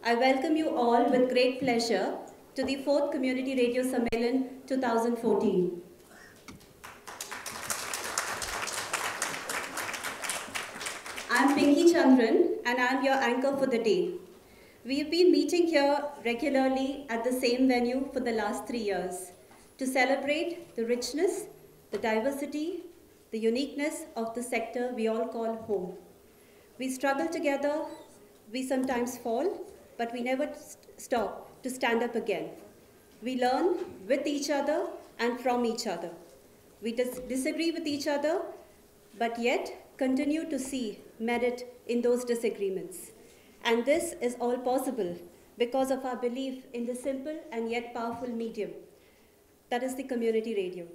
I welcome you all with great pleasure to the 4th Community Radio Sammelan 2014. I'm Pinky Chandran and I'm your anchor for the day. We've been meeting here regularly at the same venue for the last 3 years to celebrate the richness, the diversity, the uniqueness of the sector we all call home. We struggle together, we sometimes fall, but we never stop to stand up again. We learn with each other and from each other. We disagree with each other, but yet continue to see merit in those disagreements. And this is all possible because of our belief in the simple and yet powerful medium, that is the community radio.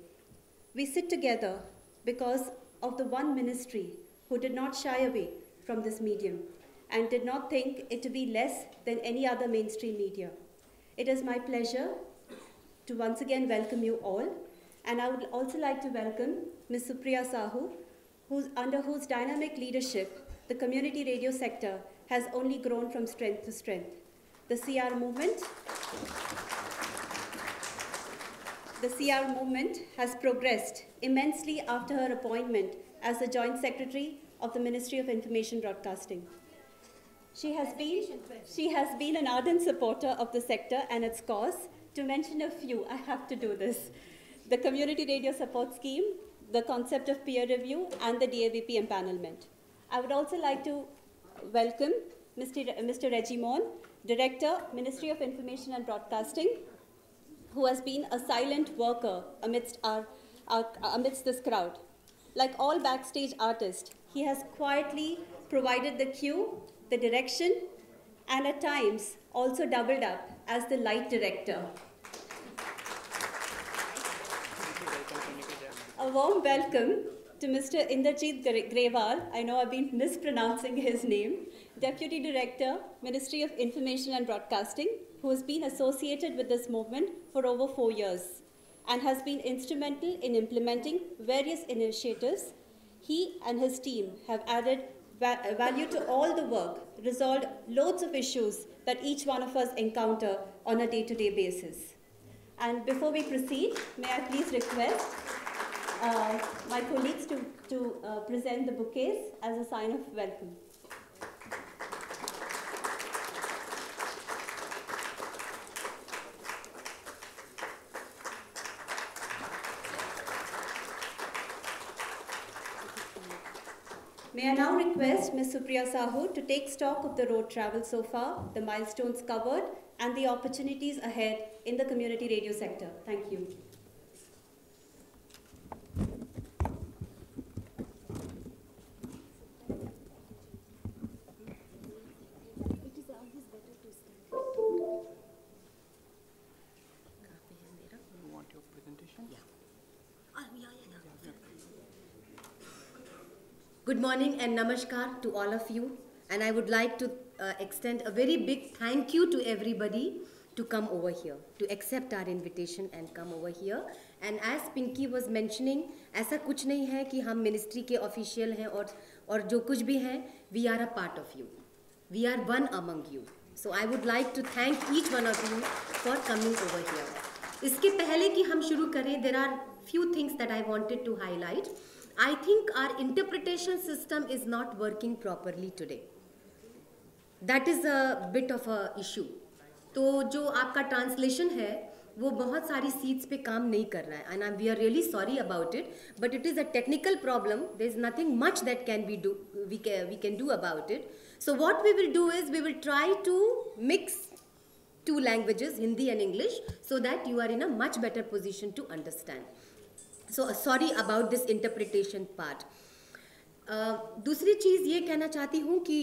We sit together because of the one ministry who did not shy away from this medium and did not think it to be less than any other mainstream media. It is my pleasure to once again welcome you all, and I would also like to welcome Ms. Supriya Sahu, under whose dynamic leadership the community radio sector has only grown from strength to strength. The CR movement has progressed immensely after her appointment as the Joint Secretary of the Ministry of Information Broadcasting. She has been an ardent supporter of the sector and its cause. To mention a few, I have to do this: the Community Radio Support Scheme, the concept of peer review, and the DAVP empanelment. I would also like to welcome Mr. Reggie Mon, Director, Ministry of Information and Broadcasting, who has been a silent worker amidst this crowd. Like all backstage artists, he has quietly provided the cue, the direction, and at times also doubled up as the light director. A warm welcome to Mr. Inderjeet Grewal. I know I've been mispronouncing his name. Deputy Director, Ministry of Information and Broadcasting, who has been associated with this movement for over 4 years and has been instrumental in implementing various initiatives. He and his team have added value to all the work, resolved loads of issues that each one of us encounter on a day-to-day basis. And before we proceed, may I please request my colleagues to present the bouquets as a sign of welcome. May I now request Ms. Supriya Sahu to take stock of the road traveled so far, the milestones covered, and the opportunities ahead in the community radio sector. Thank you. Good morning and namaskar to all of you, and I would like to extend a very big thank you to everybody to come over here, to accept our invitation and come over here. And as Pinky was mentioning, ऐसा कुछ नहीं है कि हम ministry के official हैं और जो कुछ भी हैं, we are a part of you. We are one among you. So I would like to thank each one of you for coming over here. इसके पहले कि हम शुरू करें, there are few things that I wanted to highlight. I think our interpretation system is not working properly today. That is a bit of a issue. तो जो आपका translation है, वो बहुत सारी seats पे काम नहीं कर रहा है, and we are really sorry about it. But it is a technical problem. There is nothing much that we can do about it. So what we will do is we will try to mix two languages, Hindi and English, so that you are in a much better position to understand. So sorry about this interpretation part. दूसरी चीज़ ये कहना चाहती हूँ कि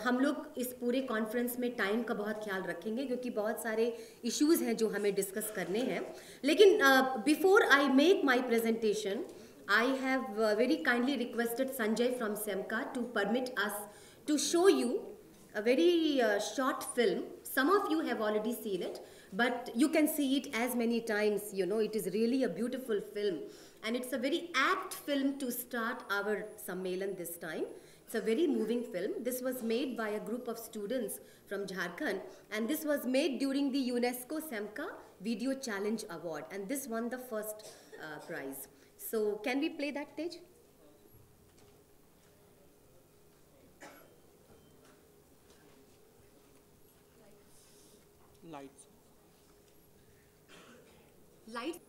हम लोग इस पूरे कॉन्फ्रेंस में टाइम का बहुत ख्याल रखेंगे क्योंकि बहुत सारे इश्यूज़ हैं जो हमें डिस्कस करने हैं. लेकिन before I make my presentation, I have very kindly requested Sanjay from सेमका to permit us to show you a very short film. Some of you have already seen it, but you can see it as many times. You know, it is really a beautiful film, and it's a very apt film to start our Sammelan this time. It's a very moving film. This was made by a group of students from Jharkhand, and this was made during the UNESCO SEMCA Video Challenge Award, and this won the first prize. So can we play that, Tej? Lights. Lights.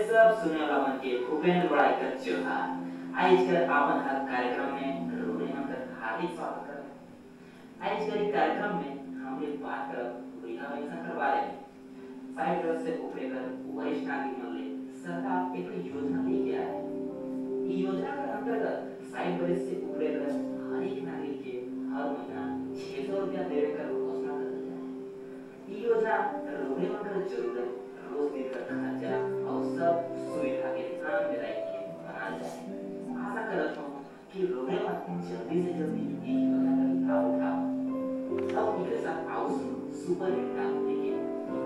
सब सुने वाला मन के भूपेंद्र बड़ाई का त्योहार आज कर आपन हर कार्यक्रम में रोने मंत्र हार्दिक स्वागत करते आज के कार्यक्रम में हम लोग बात करब विवाह संकर बारे में साइड रोड से ऊपर कर वरिष्ठ नागरिक मन ले सरकार एक योजना लेके आया है ये योजना के अंतर्गत साइड रोड से ऊपर कर हर एक नागरिक के हर महीना 600 रुपया देने का घोषणा कर दिया है ये योजना रोने मंत्र जरूरत रोज दिन का खर्चा और सब सुविधा के नाम में रख के बना जाए आशा करता हूँ कि रोने वाले जल्दी से जल्दी ये योजना का लाभ उठाओ अब मेरे साथ आओ सुपर हिट काम देखिए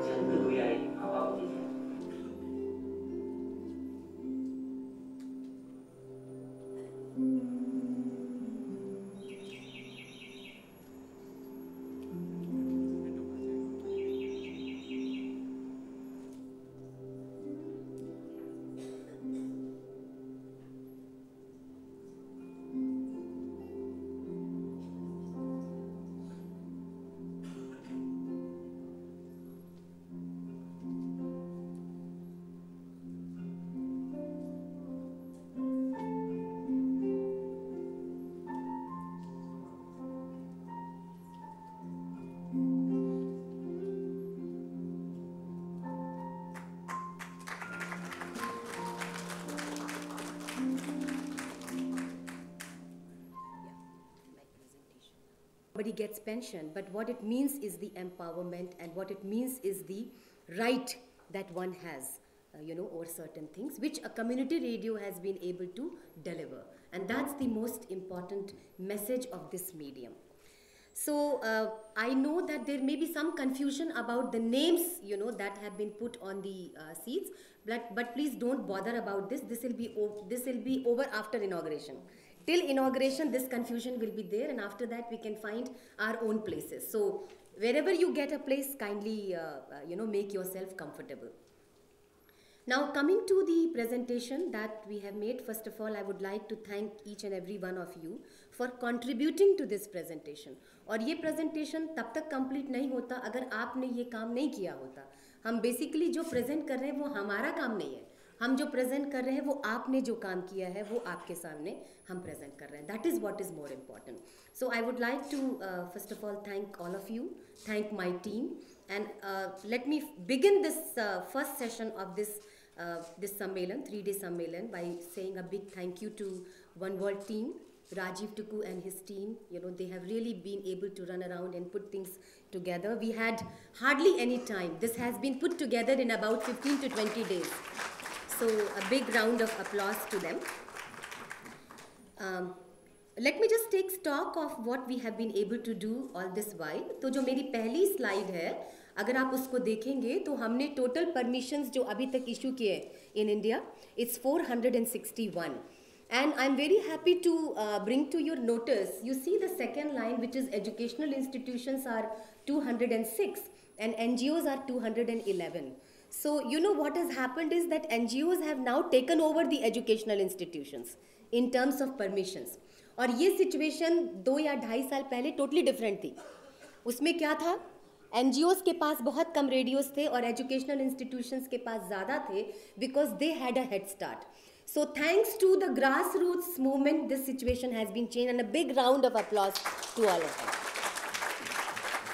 जल्द हुई आई हवा दीजिए Nobody gets pension, but what it means is the empowerment, and what it means is the right that one has, over certain things, which a community radio has been able to deliver. And that's the most important message of this medium. So I know that there may be some confusion about the names, that have been put on the seats, but please don't bother about this. This will be over after inauguration. Till inauguration, this confusion will be there, and after that we can find our own places. So wherever you get a place, kindly make yourself comfortable. Now coming to the presentation that we have made, first of all I would like to thank each and every one of you for contributing to this presentation. और ये presentation तब तक complete नहीं होता अगर आपने ये काम नहीं किया होता. हम basically जो present कर रहे हैं वो हमारा काम नहीं है. हम जो प्रेजेंट कर रहे हैं वो आपने जो काम किया है वो आपके सामने हम प्रेजेंट कर रहे हैं. That is what is more important. So I would like to first of all thank all of you, thank my team, and let me begin this first session of this Sammelan, 3-day Sammelan, by saying a big thank you to One World team, Rajiv Tuku and his team. They have really been able to run around and put things together. We had hardly any time. This has been put together in about 15 to 20 days. So a big round of applause to them. Let me just take stock of what we have been able to do all this while. तो जो मेरी पहली slide है, अगर आप उसको देखेंगे तो हमने टोटल परमिशंस जो अभी तक इशू किए in India, it's 461. And I'm very happy to bring to your notice, you see the second line, which is educational institutions are 206 and NGOs are 211. So you know what has happened is that NGOs have now taken over the educational institutions in terms of permissions. और ये situation 2 या 2.5 साल पहले totally different थी. उसमें क्या था, NGOs के पास बहुत कम रेडियोस थे और एजुकेशनल इंस्टीट्यूशंस के पास ज़्यादा थे, because they had a head start. So thanks to the grassroots movement, this situation has been changed, and a big round of applause to all of them.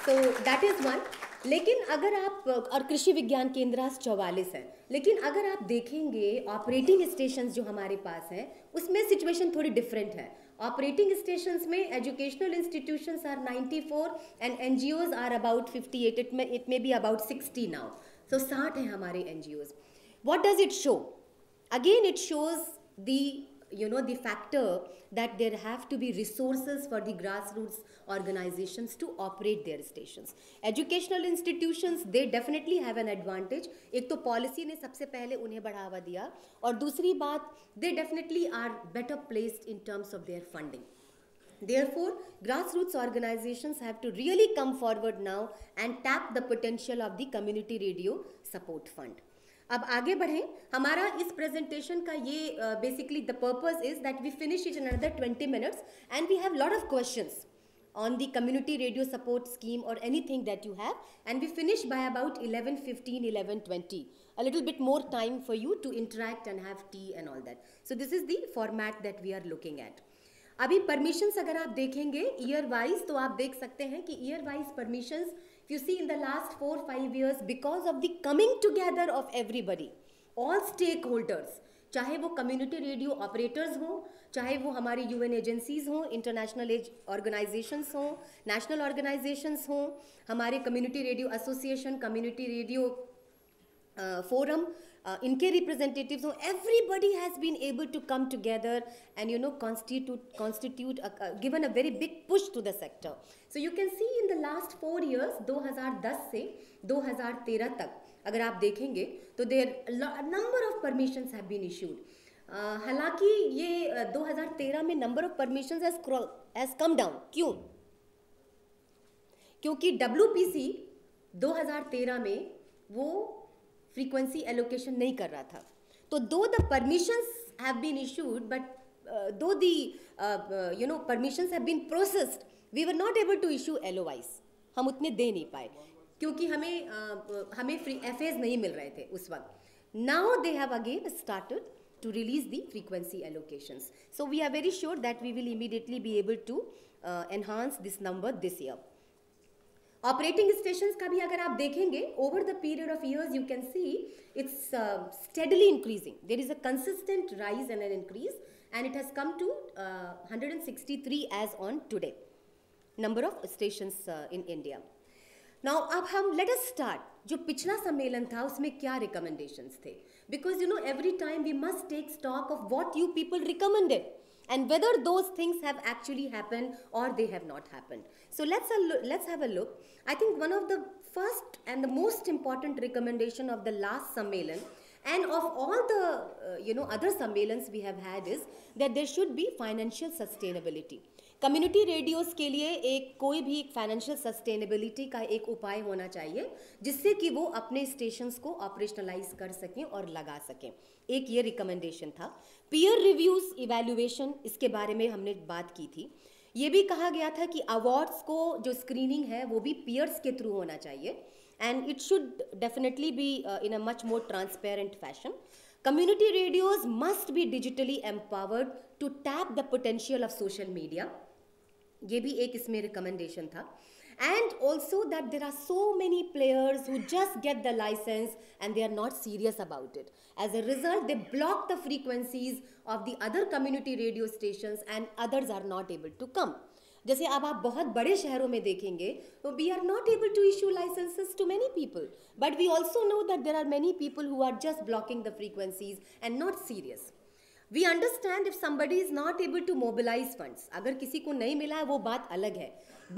So that is one. लेकिन अगर आप, और कृषि विज्ञान केंद्र 44 है, लेकिन अगर आप देखेंगे ऑपरेटिंग स्टेशंस जो हमारे पास हैं, उसमें सिचुएशन थोड़ी डिफरेंट है. ऑपरेटिंग स्टेशंस में educational institutions are 94 and NGOs are about 58. It may be about 60 now. So 60 हैं हमारे NGOs. What does it show? Again, it shows the factor that there have to be resources for the grassroots organizations to operate their stations. Educational institutions, they definitely have an advantage. एक तो policy ने सबसे पहले उन्हें बढ़ावा दिया, और दूसरी बात, they definitely are better placed in terms of their funding. Therefore, grassroots organizations have to really come forward now and tap the potential of the community radio support fund. अब आगे बढ़ें. हमारा इस प्रेजेंटेशन का ये basically the purpose is that we finish it in another 20 minutes and we have lot of questions on the community radio support scheme or anything that you have, and we finish by about 11:15, 11:20. A little bit more time for you to interact and have tea and all that. So this is the format that we are looking at. अभी permissions अगर आप देखेंगे year wise, तो आप देख सकते हैं कि year wise permissions, if you see in the last 4-5 years, because of the coming together of everybody, all stakeholders, चाहे वो कम्युनिटी रेडियो ऑपरेटर्स हों, चाहे वो हमारी यूएन एजेंसीज हों, इंटरनेशनल ऑर्गेनाइजेशंस हों, नेशनल ऑर्गेनाइजेशंस हों, हमारे community radio association, community radio forum, इनके रिप्रेजेंटेटिव्स हों, everybody has been able to come together and constitute given a very big push to the sector. So you can see in the last 4 years, 2010 से 2013 तक अगर आप देखेंगे तो number of permissions have been issued. हालांकि ये 2013 में number of permissions has come down. क्यों? क्योंकि WPC 2013 में वो frequency allocation नहीं कर रहा था. तो though the permissions have been issued, but though the permissions have been processed, we were not able to issue LOIs. हम उतने दे नहीं पाए क्योंकि हमें फ्री FAs नहीं मिल रहे थे उस वक्त. Now they have again started to release the frequency allocations. So we are very sure that we will immediately be able to enhance this number this year. Operating stations का भी अगर आप देखेंगे, over the period of years you can see it's steadily increasing. There is a consistent rise and an increase, and it has come to 163 as on today number of stations in India. Now अब हम let us start. जो पिछला सम्मेलन था उसमें क्या recommendations थे, because every time we must take stock of what you people recommended and whether those things have actually happened or they have not happened. So let's have a look. I think one of the first and the most important recommendation of the last sammelan and of all the other sammelans we have had is that there should be financial sustainability. Community radios के लिए कोई भी financial sustainability का एक उपाय होना चाहिए जिससे कि वो अपने स्टेशंस को ऑपरेशनलाइज कर सकें और लगा सकें. एक ये रिकमेंडेशन था. पीयर रिव्यूज़ इवैल्यूएशन, इसके बारे में हमने बात की थी. ये भी कहा गया था कि अवार्ड्स को जो स्क्रीनिंग है वो भी पीयर्स के थ्रू होना चाहिए, and it should definitely be in a much more transparent fashion. Community radios must be digitally empowered to tap the potential of social media. ये भी एक इसमें रिकमेंडेशन था. And also that there are so many players who just get the license and they are not serious about it. As a result, they block the frequencies of the other community radio stations and others are not able to come. जैसे अब आप बहुत बड़े शहरों में देखेंगे तो we are not able to issue licenses to many people, but we also know that there are many people who are just blocking the frequencies and not serious. We understand if somebody is not able to mobilize funds, अगर किसी को नहीं मिला है वो बात अलग है,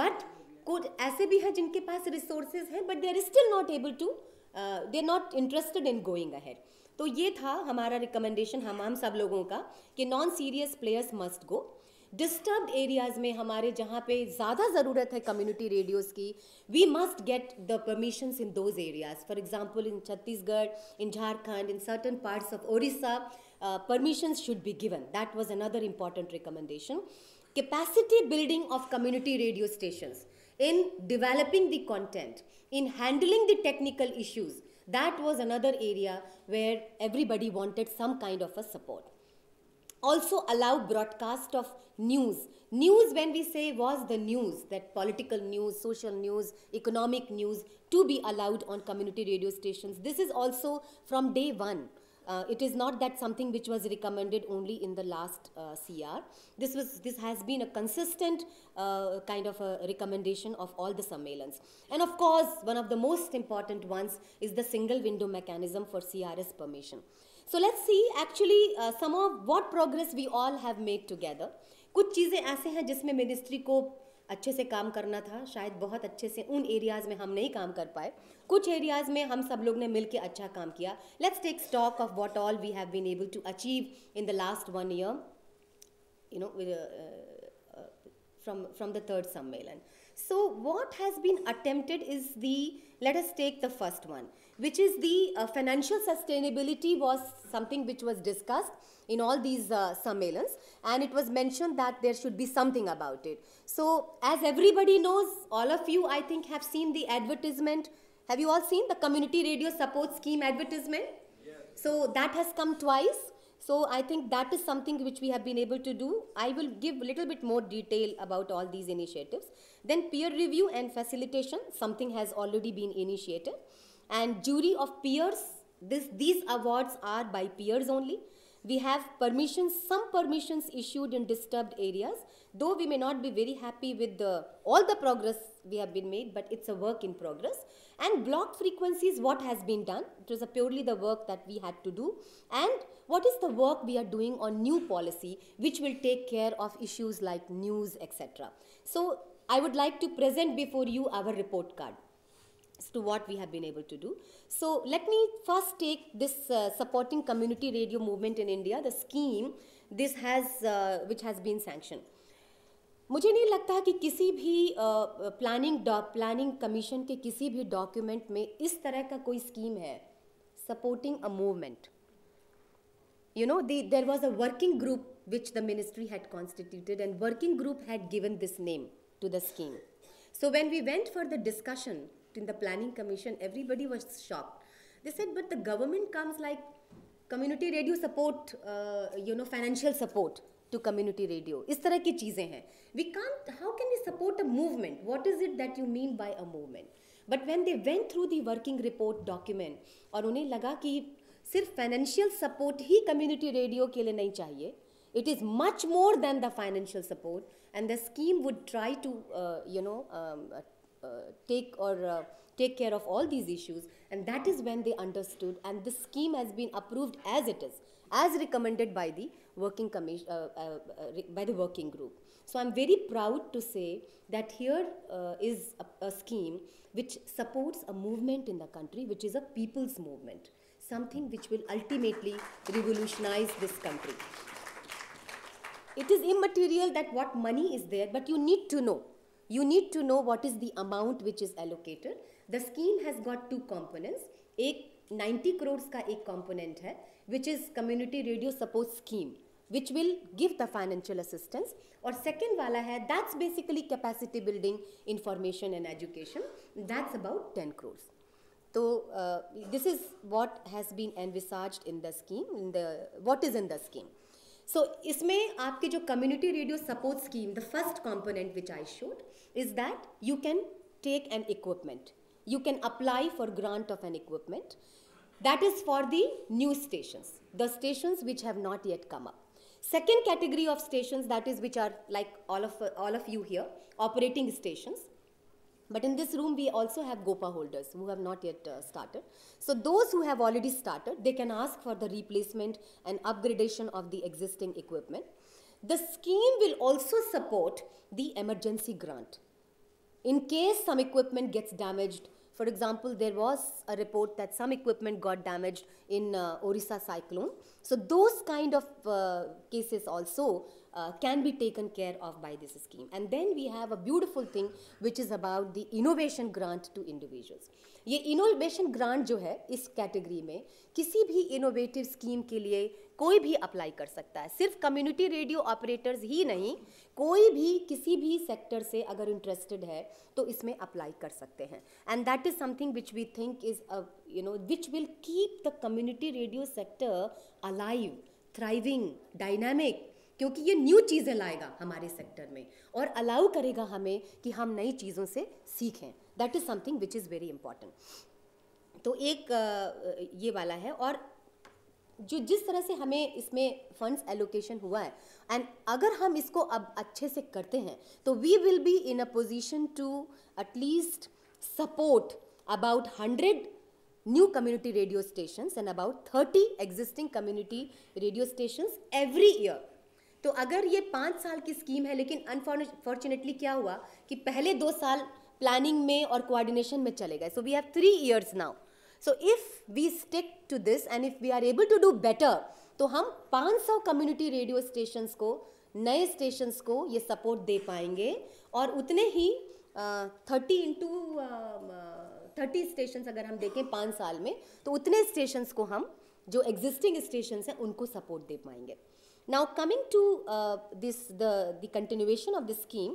but कुछ ऐसे भी हैं जिनके पास resources हैं but they are still not able to, they are not interested in going ahead. तो ये था हमारा रिकमेंडेशन हम सब लोगों का कि non serious players must go. Disturbed areas में हमारे जहाँ पे ज़्यादा ज़रूरत है कम्युनिटी रेडियोज़ की, we must get the permissions in those areas. For example in Chhattisgarh, in Jharkhand, in certain parts of Odisha, permissions should be given. That was another important recommendation. Capacity building of community radio stations in developing the content, in handling the technical issues. That was another area where everybody wanted some kind of a support. Also allow broadcast of news. News, when we say, was the news, that political news, social news, economic news, to be allowed on community radio stations. This is also from day one. It is not that something which was recommended only in the last CR. This has been a consistent kind of a recommendation of all the Sammelans. And of course, one of the most important ones is the single window mechanism for CRS permission. So let's see actually some of what progress we all have made together. कुछ चीज़ें ऐसे हैं जिसमें ministry को अच्छे से काम करना था, शायद बहुत अच्छे से उन एरियाज़ में हम नहीं काम कर पाए, कुछ एरियाज़ में हम सब लोग ने मिलकर अच्छा काम किया. Let's take stock of what all we have been able to achieve in the last 1 year, you know, from the third Sammelan. So what has been attempted is let us take the first one, which is the financial sustainability was something which was discussed in all these Sammelans, and it was mentioned that there should be something about it. So as everybody knows, all of you I think have seen the advertisement. Have you all seen the community radio support scheme advertisement? Yes. So that has come twice. So I think that is something which we have been able to do. I will give a little bit more detail about all these initiatives. Then peer review and facilitation, something has already been initiated. And jury of peers, these awards are by peers only. We have permissions, some permissions issued in disturbed areas, though we may not be very happy with all the progress we have been made, but it's a work in progress. And block frequencies, what has been done? It was purely the work that we had to do. And what is the work we are doing on new policy, which will take care of issues like news, etc. So I would like to present before you our report card as to what we have been able to do. So let me first take this supporting community radio movement in India, the scheme this has which has been sanctioned. मुझे नहीं लगता कि किसी भी planning commission के किसी भी document में इस तरह का कोई स्कीम है supporting a movement. You know, there was a working group which the ministry had constituted, and working group had given this name to the scheme. So when we went for the discussion in the planning commission, everybody was shocked. They said, but the government comes like community radio support, financial support to community radio. इस तरह की चीज़ें हैं. We can't, how can we support a movement? What is it that you mean by a movement? But when they went through the working report document, और उन्हें लगा कि सिर्फ फाइनेंशियल सपोर्ट ही कम्युनिटी रेडियो के लिए नहीं चाहिए, it is much more than the financial support, and the scheme would try to take care of all these issues, and that is when they understood, and the scheme has been approved as it is, as recommended by the working by the working group. So I'm very proud to say that here is a scheme which supports a movement in the country, which is a people's movement, something which will ultimately revolutionize this country. It is immaterial that what money is there, but you need to know. You need to know what is the amount which is allocated. The scheme has got two components. एक 90 crores का एक component है, which is community radio support scheme, which will give the financial assistance. और second वाला है, that's basically capacity building, information and education. That's about 10 crores. So this is what has been envisaged in the scheme, what is in the scheme. So इसमें आपके जो community radio support scheme, the first component which I showed is that you can take an equipment. You can apply for grant of an equipment. That is for the new stations, the stations which have not yet come up. Second category of stations, that is which are like all of you here, operating stations. But in this room, we also have GOPA holders who have not yet started. So those who have already started, they can ask for the replacement and upgradation of the existing equipment. The scheme will also support the emergency grant. In case some equipment gets damaged, For example, there was a report that some equipment got damaged in Orissa cyclone. So those kind of cases also can be taken care of by this scheme. And then we have a beautiful thing which is about the innovation grant to individuals. ये innovation grant जो है इस category में किसी भी innovative scheme के लिए कोई भी अप्लाई कर सकता है. सिर्फ कम्युनिटी रेडियो ऑपरेटर्स ही नहीं, कोई भी किसी भी सेक्टर से अगर इंटरेस्टेड है तो इसमें अप्लाई कर सकते हैं. And that is something which we think is which will keep the community radio sector alive, thriving, dynamic, क्योंकि ये न्यू चीज़ें लाएगा हमारे सेक्टर में और अलाउ करेगा हमें कि हम नई चीज़ों से सीखें. That is something which is very important. तो एक ये वाला है. और जो जिस तरह से हमें इसमें फंड्स एलोकेशन हुआ है, एंड अगर हम इसको अब अच्छे से करते हैं तो we will be in a position to at least support about 100 new community radio stations and about 30 existing community radio stations every year. तो अगर ये 5 साल की स्कीम है, लेकिन अनफॉर्चुनेटली क्या हुआ कि पहले 2 साल प्लानिंग में और कोऑर्डिनेशन में चले गए. So we have 3 years now. So if we stick to this and if we are able to do better, तो हम 500 कम्युनिटी रेडियो स्टेशंस को, नए स्टेशंस को ये सपोर्ट दे पाएंगे. और उतने ही 30 into 30 स्टेशंस अगर हम देखें 5 साल में, तो उतने स्टेशंस को हम जो एग्जिस्टिंग स्टेशंस हैं उनको सपोर्ट दे पाएंगे. Now coming to the continuation of this scheme,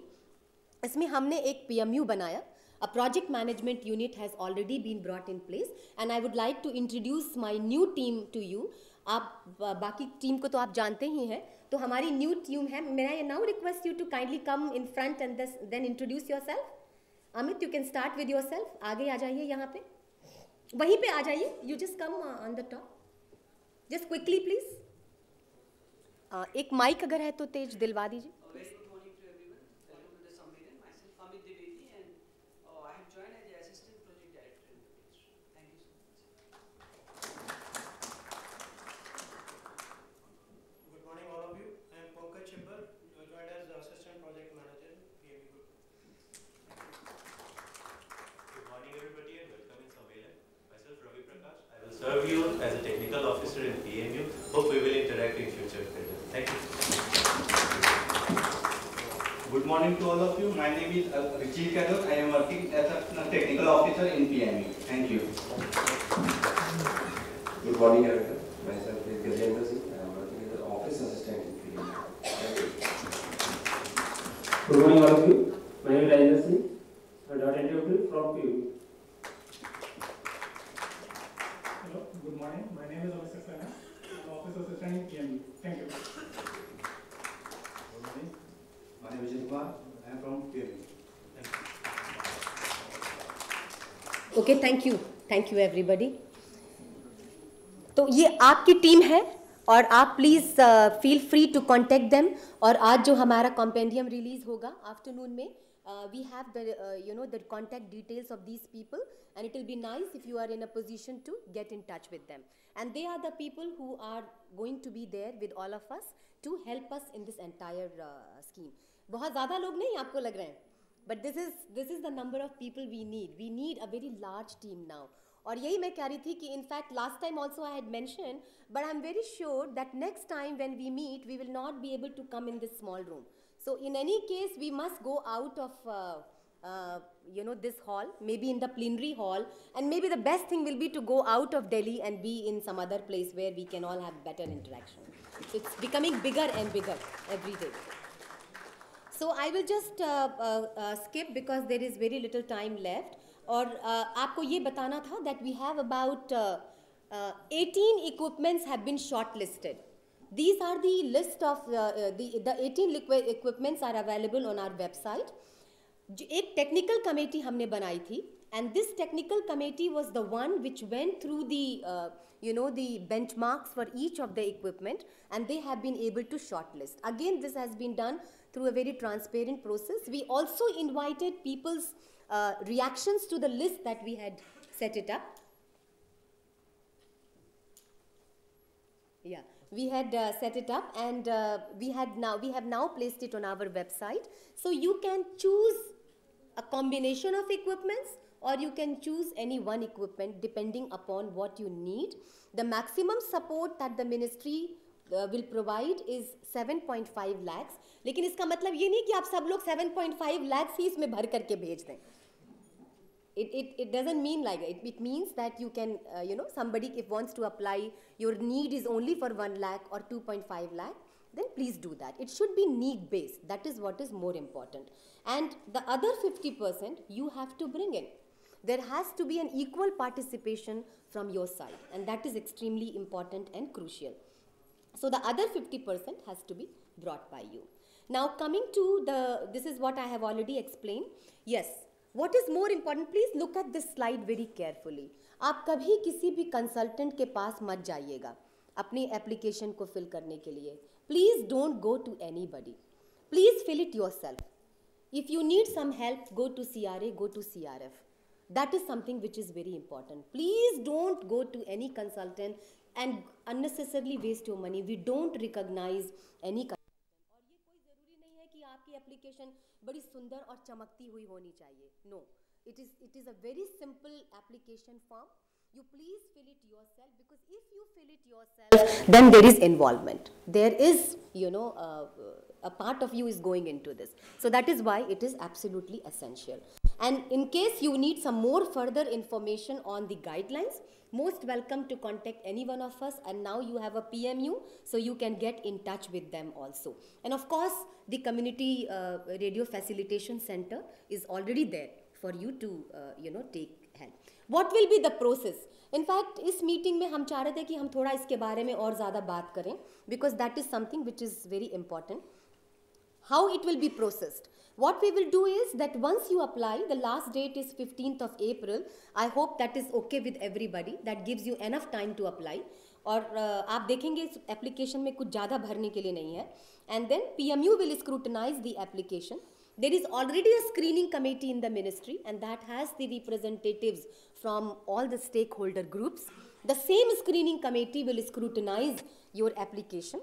इसमें हमने एक PMU बनाया. A project management unit has already been brought in place and I would like to introduce my new team to you. आप बाकी team को तो आप जानते ही हैं, तो हमारी न्यू टीम है. May I now request you to kindly come in front and then introduce yourself. Amit, you can start with yourself. आगे आ जाइए, यहाँ पे वहीं पे आ जाइए. You just come on the top. Just quickly please. एक mic अगर है तो तेज दिलवा दीजिए. Very good morning to everyone. Welcome to the Sammelan. Myself Amit Dwivedi and I have joined as the Assistant Project Director in the ministry. Thank you so much. Good morning all of you. I am Pankaj Chibbar, joined as the Assistant Project Manager in PMU Group. Good morning everybody and welcome in Sammelan. Myself Ravi Prakash. I will serve you as a technical officer in PMU. Hope we will interact in future further. Thank you. Good morning to all of you. My name is Richie Kadok. I am working as a technical officer in PMU. Thank you. Good morning everyone. Myself is Gajendra Singh. I am working as an office assistant in PMU. Thank you. Good morning all of you. My name is Rajendra Singh. I am data entry from PMU. Hello, good morning. My name is Abhishek Saxena. I am office assistant in PMU. Thank you. Good morning. My name is Vijay Kumar. I am from PMU. Okay, thank you everybody. तो ये आपकी team है और आप please feel free to contact them. और आज जो हमारा कॉम्पेंडियम रिलीज होगा आफ्टरनून में, we have the contact details of these people and it will be nice if you are in a position to get in touch with them. And they are the people who are going to be there with all of us to help us in this entire scheme. बहुत ज़्यादा लोग नहीं आपको लग रहे हैं, but this is the number of people we need. We need a very large team now. और यही मैं कह रही थी कि in fact last time also I had mentioned, but I'm very sure that next time when we meet we will not be able to come in this small room. So in any case we must go out of this hall, maybe in the plenary hall, and maybe the best thing will be to go out of Delhi and be in some other place where we can all have better interaction. So it's becoming bigger and bigger every day. So I will just skip because there is very little time left. और आपको ये बताना था that we have about 18 equipments have been shortlisted. These are the list of the 18 equipments are available on our website. एक technical committee हमने बनाई थी, and this technical committee was the one which went through the the benchmarks for each of the equipment, and they have been able to shortlist. Again, this has been done through a very transparent process. We also invited people's reactions to the list that we had set it up. Yeah, we had set it up, and we have now placed it on our website. So you can choose a combination of equipments, or you can choose any one equipment depending upon what you need. The maximum support that the ministry will provide is 7.5 lakhs. लेकिन इसका मतलब ये नहीं कि आप सब लोग 7.5 lakhs ही इसमें भर करके भेज दें. It doesn't mean like it. It means that you can, somebody if wants to apply, your need is only for 1 lakh or 2.5 lakh, then please do that. It should be need based. That is what is more important. And the other 50% you have to bring in. There has to be an equal participation from your side, and that is extremely important and crucial. So the other 50% has to be brought by you. Now coming to this is what I have already explained. Yes. What is more important, please look at this slide very carefully. आप कभी किसी भी consultant के पास मत जाइएगा अपनी application को fill करने के लिए. Please don't go to anybody. Please fill it yourself. If you need some help, go to CRA, go to CRF. That is something which is very important. Please don't go to any consultant and unnecessarily waste your money. We don't recognize any consultant. और ये कोई ज़रूरी नहीं है कि आपकी application बड़ी सुंदर और चमकती हुई होनी चाहिए. No, it is a very simple application form. You please fill it yourself, because if you fill it yourself, then there is involvement. There is, a part of you is going into this. So that is why it is absolutely essential. And in case you need some more further information on the guidelines, most welcome to contact any one of us. And now you have a PMU, so you can get in touch with them also. And of course, the Community Radio Facilitation Center is already there for you to, take help. What will be the process? In fact, इस meeting में हम चाह रहे थे कि हम थोड़ा इसके बारे में और ज़्यादा बात करें, because that is something which is very important. How it will be processed? What we will do is that once you apply, the last date is 15th of April. I hope that is okay with everybody. That gives you enough time to apply. और आप देखेंगे इस application में कुछ ज़्यादा भरने के लिए नहीं है. And then PMU will scrutinize the application. There is already a screening committee in the ministry, and that has the representatives from all the stakeholder groups. The same screening committee will scrutinize your application.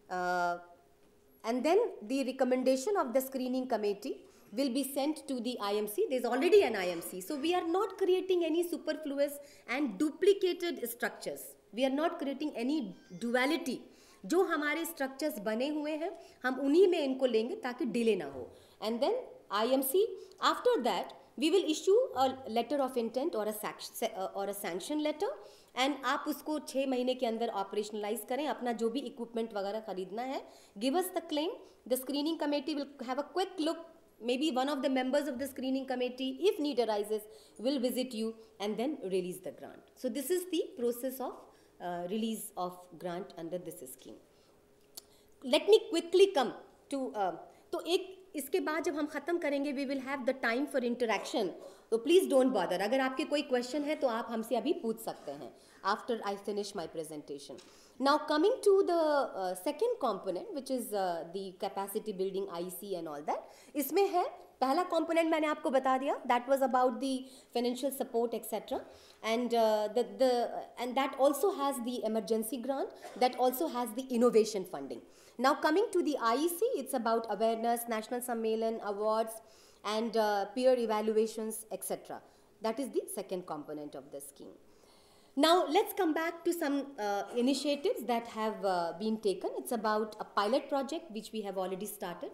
And then the recommendation of the screening committee will be sent to the IMC. There is already an IMC. So we are not creating any superfluous and duplicated structures. We are not creating any duality. जो हमारे structures बने हुए हैं, हम उन्हीं में इनको लेंगे ताकि delay ना हो. And then IMC, after that, we will issue a letter of intent or a sanction letter, and आप उसको 6 महीने के अंदर operationalize करें. अपना जो भी equipment वगैरह खरीदना है, give us the claim. The screening committee will have a quick look. Maybe one of the members of the screening committee, if need arises, will visit you and then release the grant. So this is the process of release of grant under this scheme. Let me quickly come to तो एक इसके बाद जब हम ख़त्म करेंगे, we will have the time for interaction. तो please don't bother. अगर आपके कोई question है तो आप हमसे अभी पूछ सकते हैं after I finish my presentation. Now coming to the second component, which is the capacity building IC and all that. इसमें है पहला component मैंने आपको बता दिया, that was about the financial support etc. And and that also has the emergency grant, that also has the innovation funding. Now coming to the IEC, it's about awareness, national sammelan, awards, and peer evaluations, etc. That is the second component of the scheme. Now let's come back to some initiatives that have been taken. It's about a pilot project which we have already started.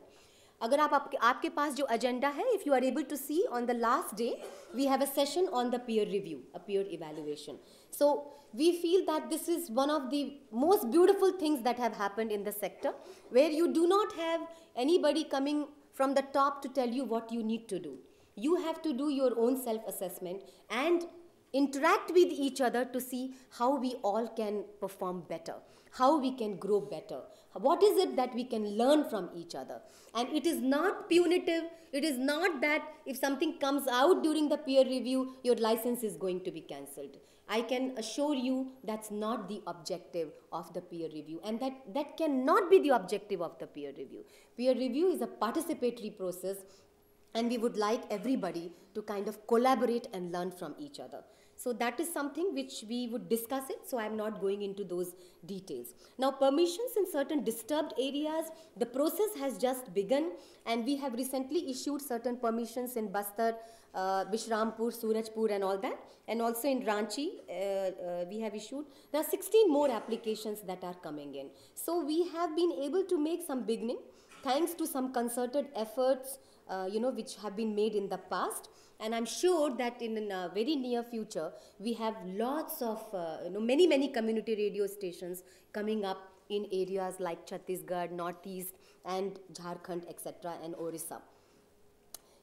अगर आपके पास जो agenda है, if you are able to see, on the last day we have a session on the peer review, a peer evaluation. So we feel that this is one of the most beautiful things that have happened in the sector, where you do not have anybody coming from the top to tell you what you need to do. You have to do your own self-assessment and interact with each other to see how we all can perform better, how we can grow better, what is it that we can learn from each other. And it is not punitive. It is not that if something comes out during the peer review, your license is going to be cancelled. I can assure you that's not the objective of the peer review, and that cannot be the objective of the peer review. Peer review is a participatory process, and we would like everybody to kind of collaborate and learn from each other. So that is something which we would discuss it, so I am not going into those details. Now permissions in certain disturbed areas, the process has just begun, and we have recently issued certain permissions in Bastar, Bishrampur, Surajpur and all that, and also in Ranchi we have issued. There are 16 more applications that are coming in. So we have been able to make some beginning thanks to some concerted efforts which have been made in the past. And I'm sure that in a very near future, we have lots of, many community radio stations coming up in areas like Chhattisgarh, Northeast and Jharkhand, etc. and Orissa.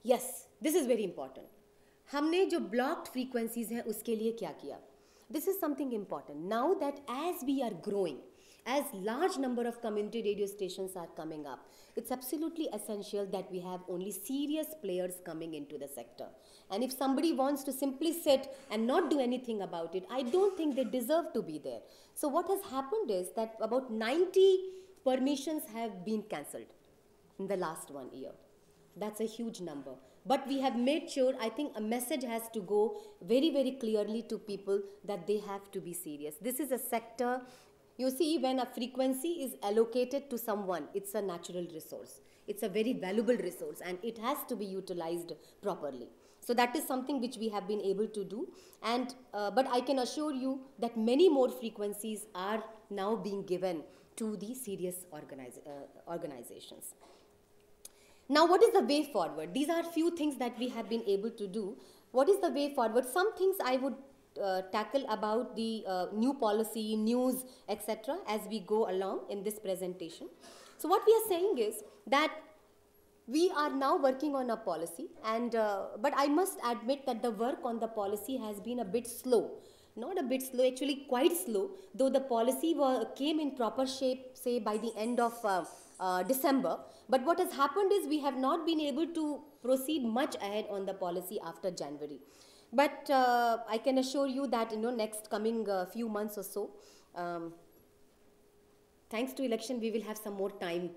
Yes, this is very important. हमने जो blocked frequencies हैं उसके लिए क्या किया? This is something important. Now that as we are growing, as large number of community radio stations are coming up, it's absolutely essential that we have only serious players coming into the sector. And if somebody wants to simply sit and not do anything about it, I don't think they deserve to be there. So what has happened is that about 90 permissions have been cancelled in the last 1 year. That's a huge number. But we have made sure, I think a message has to go very, very clearly to people that they have to be serious. This is a sector. You see, when a frequency is allocated to someone, it's a natural resource. It's a very valuable resource and it has to be utilized properly. So that is something which we have been able to do. And but I can assure you that many more frequencies are now being given to the serious organizations. Now, what is the way forward? These are few things that we have been able to do. What is the way forward? Some things I would tackle about the new policy, news, etc. as we go along in this presentation. So what we are saying is that we are now working on a policy, and but I must admit that the work on the policy has been a bit slow. Not a bit slow, actually quite slow, though the policy came in proper shape, say, by the end of December. But what has happened is we have not been able to proceed much ahead on the policy after January. But I can assure you that next coming few months or so, thanks to election, we will have some more time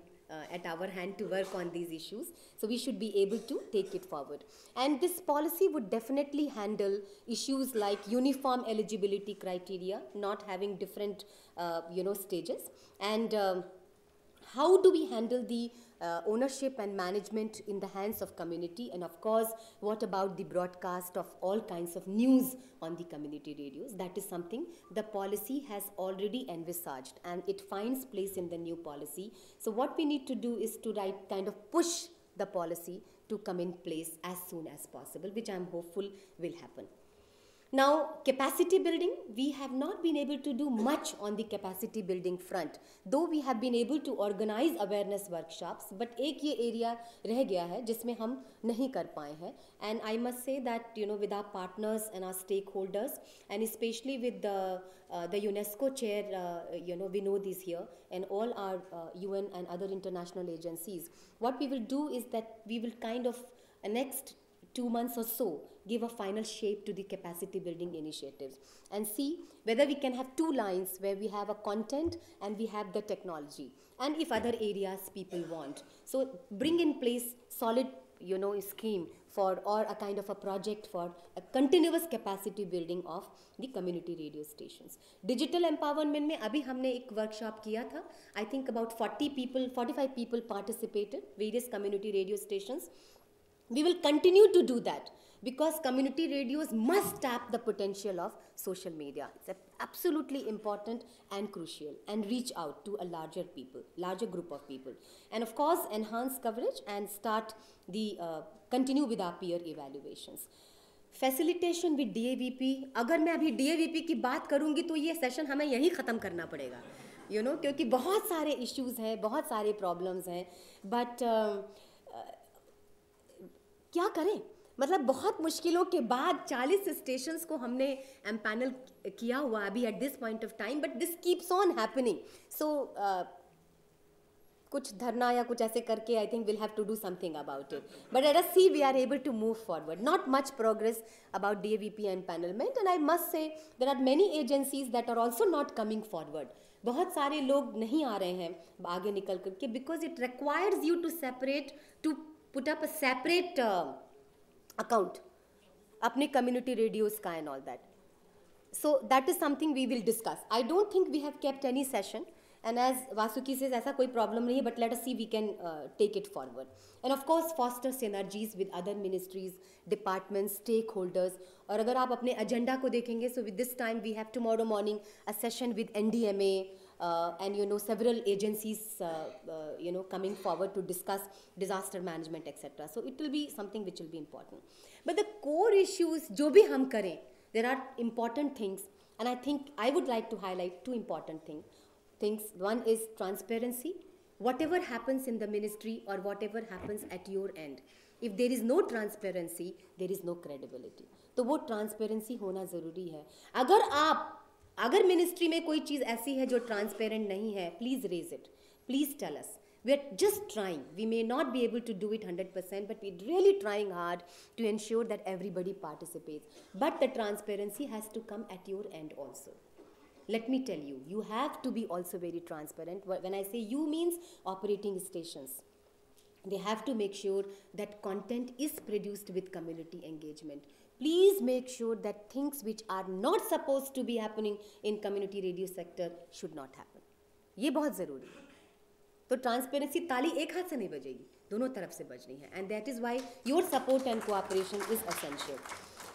at our hand to work on these issues. So we should be able to take it forward. And this policy would definitely handle issues like uniform eligibility criteria, not having different stages, and how do we handle the ownership and management in the hands of community, and of course what about the broadcast of all kinds of news on the community radios. That is something the policy has already envisaged and it finds place in the new policy. So what we need to do is to kind of push the policy to come in place as soon as possible, which I am hopeful will happen. Now, capacity building, we have not been able to do much on the capacity building front, though we have been able to organize awareness workshops, but एक ये area रह गया है जिसमें हम नहीं कर पाए हैं. And I must say that with our partners and our stakeholders, and especially with the UNESCO chair, Vinod is here, and all our UN and other international agencies, what we will do is that we will kind of next 2 months or so give a final shape to the capacity building initiatives and see whether we can have 2 lines where we have a content and we have the technology, and if other areas people want. So bring in place solid scheme for, or a kind of a project for a continuous capacity building of the community radio stations. Digital empowerment में अभी हमने एक workshop किया था. I think about 45 people participated, various community radio stations. We will continue to do that because community radios must tap the potential of social media. It's absolutely important and crucial, and reach out to a larger group of people. And of course, enhance coverage and start the continue with our peer evaluations. Facilitation with DAVP. अगर मैं अभी DAVP की बात करूँगी तो ये session हमें यहीं ख़त्म करना पड़ेगा, क्योंकि बहुत सारे issues हैं, बहुत सारे problems हैं, but क्या करें, मतलब बहुत मुश्किलों के बाद 40 स्टेशंस को हमने एम्पैनल किया हुआ अभी at this point of time, but this keeps on happening. So कुछ धरना या कुछ ऐसे करके I think will have to do something about it, but let us see we are able to move forward. Not much progress about DAVP empanelment, and I must say there are many agencies that are also not coming forward. बहुत सारे लोग नहीं आ रहे हैं आगे निकल करके, because it requires you to separate, to put up a separate account अपने community radios का and all that. So that is something we will discuss. I don't think we have kept any session, and as Vasuki says, ऐसा कोई problem नहीं है, but let us see we can take it forward. And of course, foster synergies with other ministries, departments, stakeholders. और अगर आप अपने agenda को देखेंगे, so with this time we have tomorrow morning a session with NDMA and several agencies coming forward to discuss disaster management, etc. So it will be something which will be important. But the core issues, जो भी हम करें, there are important things, and I think I would like to highlight two important things. One is transparency. Whatever happens in the ministry or whatever happens at your end, if there is no transparency, there is no credibility. तो वो transparency होना ज़रूरी है. अगर ministry में कोई चीज़ ऐसी है जो transparent नहीं है, please raise it. Please tell us. We are just trying. We may not be able to do it 100%, but we're really trying hard to ensure that everybody participates. But the transparency has to come at your end also. Let me tell you, you have to be also very transparent. When I say you means operating stations. They have to make sure that content is produced with community engagement. Please make sure that things which are not supposed to be happening in community radio sector should not happen. ये बहुत ज़रूरी है. तो transparency ताली एक हाथ से नहीं बजेगी, दोनों तरफ से बजनी है, and that is why your support and cooperation is essential.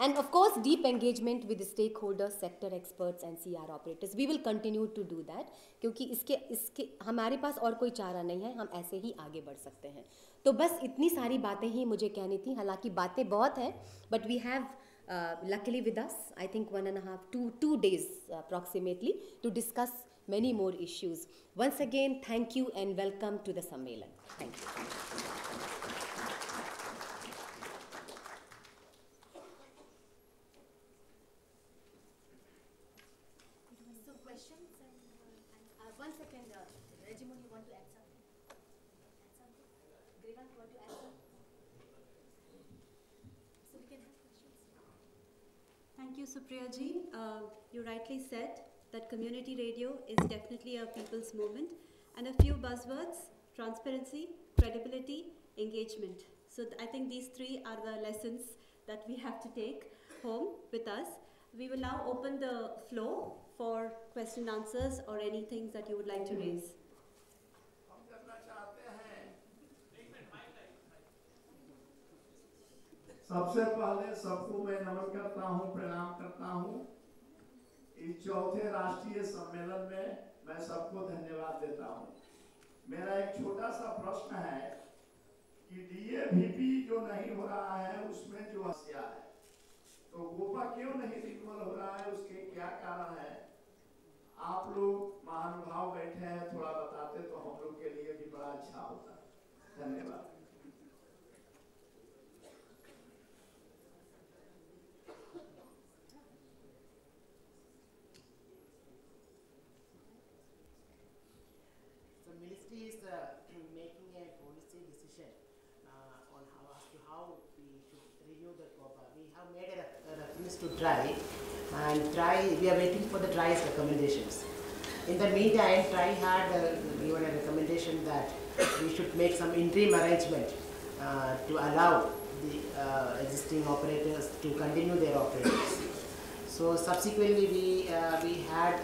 And of course deep engagement with stake holders, sector experts and CR operators. We will continue to do that, क्योंकि इसके हमारे पास और कोई चारा नहीं है, हम ऐसे ही आगे बढ़ सकते हैं. तो बस इतनी सारी बातें ही मुझे कहनी थी. हालांकि बातें बहुत हैं, but we have luckily with us, I think 2 days approximately to discuss many more issues. Once again, thank you and welcome to the Sammelan. Thank you. So questions and 1 second, Regimon, you want to add something? Grevant, you want to add something? So we can have questions. Thank you, Supriya ji. You rightly said that community radio is definitely a people's movement, and a few buzzwords: transparency, credibility, engagement. So I think these three are the lessons that we have to take home with us. We will now open the floor for question and answers or anything that you would like to raise. सबसे पहले सबको मैं नमन करता हूँ, प्रणाम करता हूँ. इस चौथे राष्ट्रीय सम्मेलन में मैं सबको धन्यवाद देता हूँ. मेरा एक छोटा सा प्रश्न है कि DAVP जो नहीं हो रहा है उसमें जो समस्या है, तो गोपा क्यों नहीं रिन्यूअल हो रहा है, उसके क्या कारण है? आप लोग महानुभाव बैठे हैं, थोड़ा बताते तो हम लोग के लिए भी बड़ा अच्छा होता. धन्यवाद. Ministry is making a policy decision on how we should renew the COPA. We have made a reference to TRI, and we are waiting for the TRI's recommendations. In the meantime, TRI had given a recommendation that we should make some interim arrangement to allow the existing operators to continue their operations. So subsequently, we have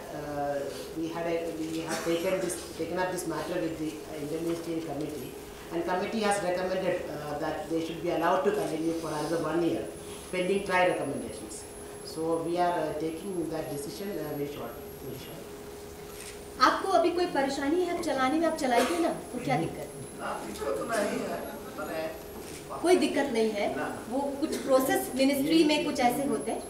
taken up this matter with the Interministerial Committee, and committee has recommended that they should be allowed to continue for another 1 year, pending TRI recommendations. So we are taking that decision very shortly. आपको अभी कोई परेशानी है, आप चलाने में आप चलाइए ना, तो क्या दिक्कत है? कोई दिक्कत नहीं है. वो कुछ प्रोसेस मिनिस्ट्री में कुछ ऐसे होते हैं.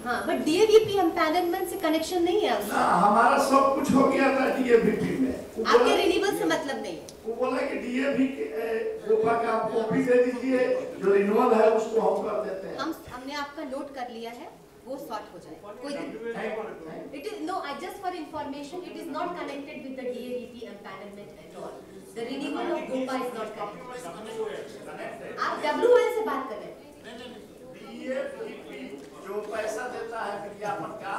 हाँ, बट DAVP एम्पैनलमेंट से कनेक्शन नहीं है उसका. हमारा सब कुछ हो गया था DAVP में. आपके रिन्यूअल से मतलब नहीं है. वो बोला कि DAVP गोपा का कॉपी दे दीजिए, जो रिन्यूअल है उसको हम कर देते हैं. हमने आपका नोट कर लिया है, वो सॉर्ट हो जाए. कोई दिक्कत. It is no. Just for information, it is not connected with the DAVP empanelment at all. The renewal of GOPA is not connected. आप WL से बात कर रहे हैं. DAVP जो पैसा देता है विज्ञापन का.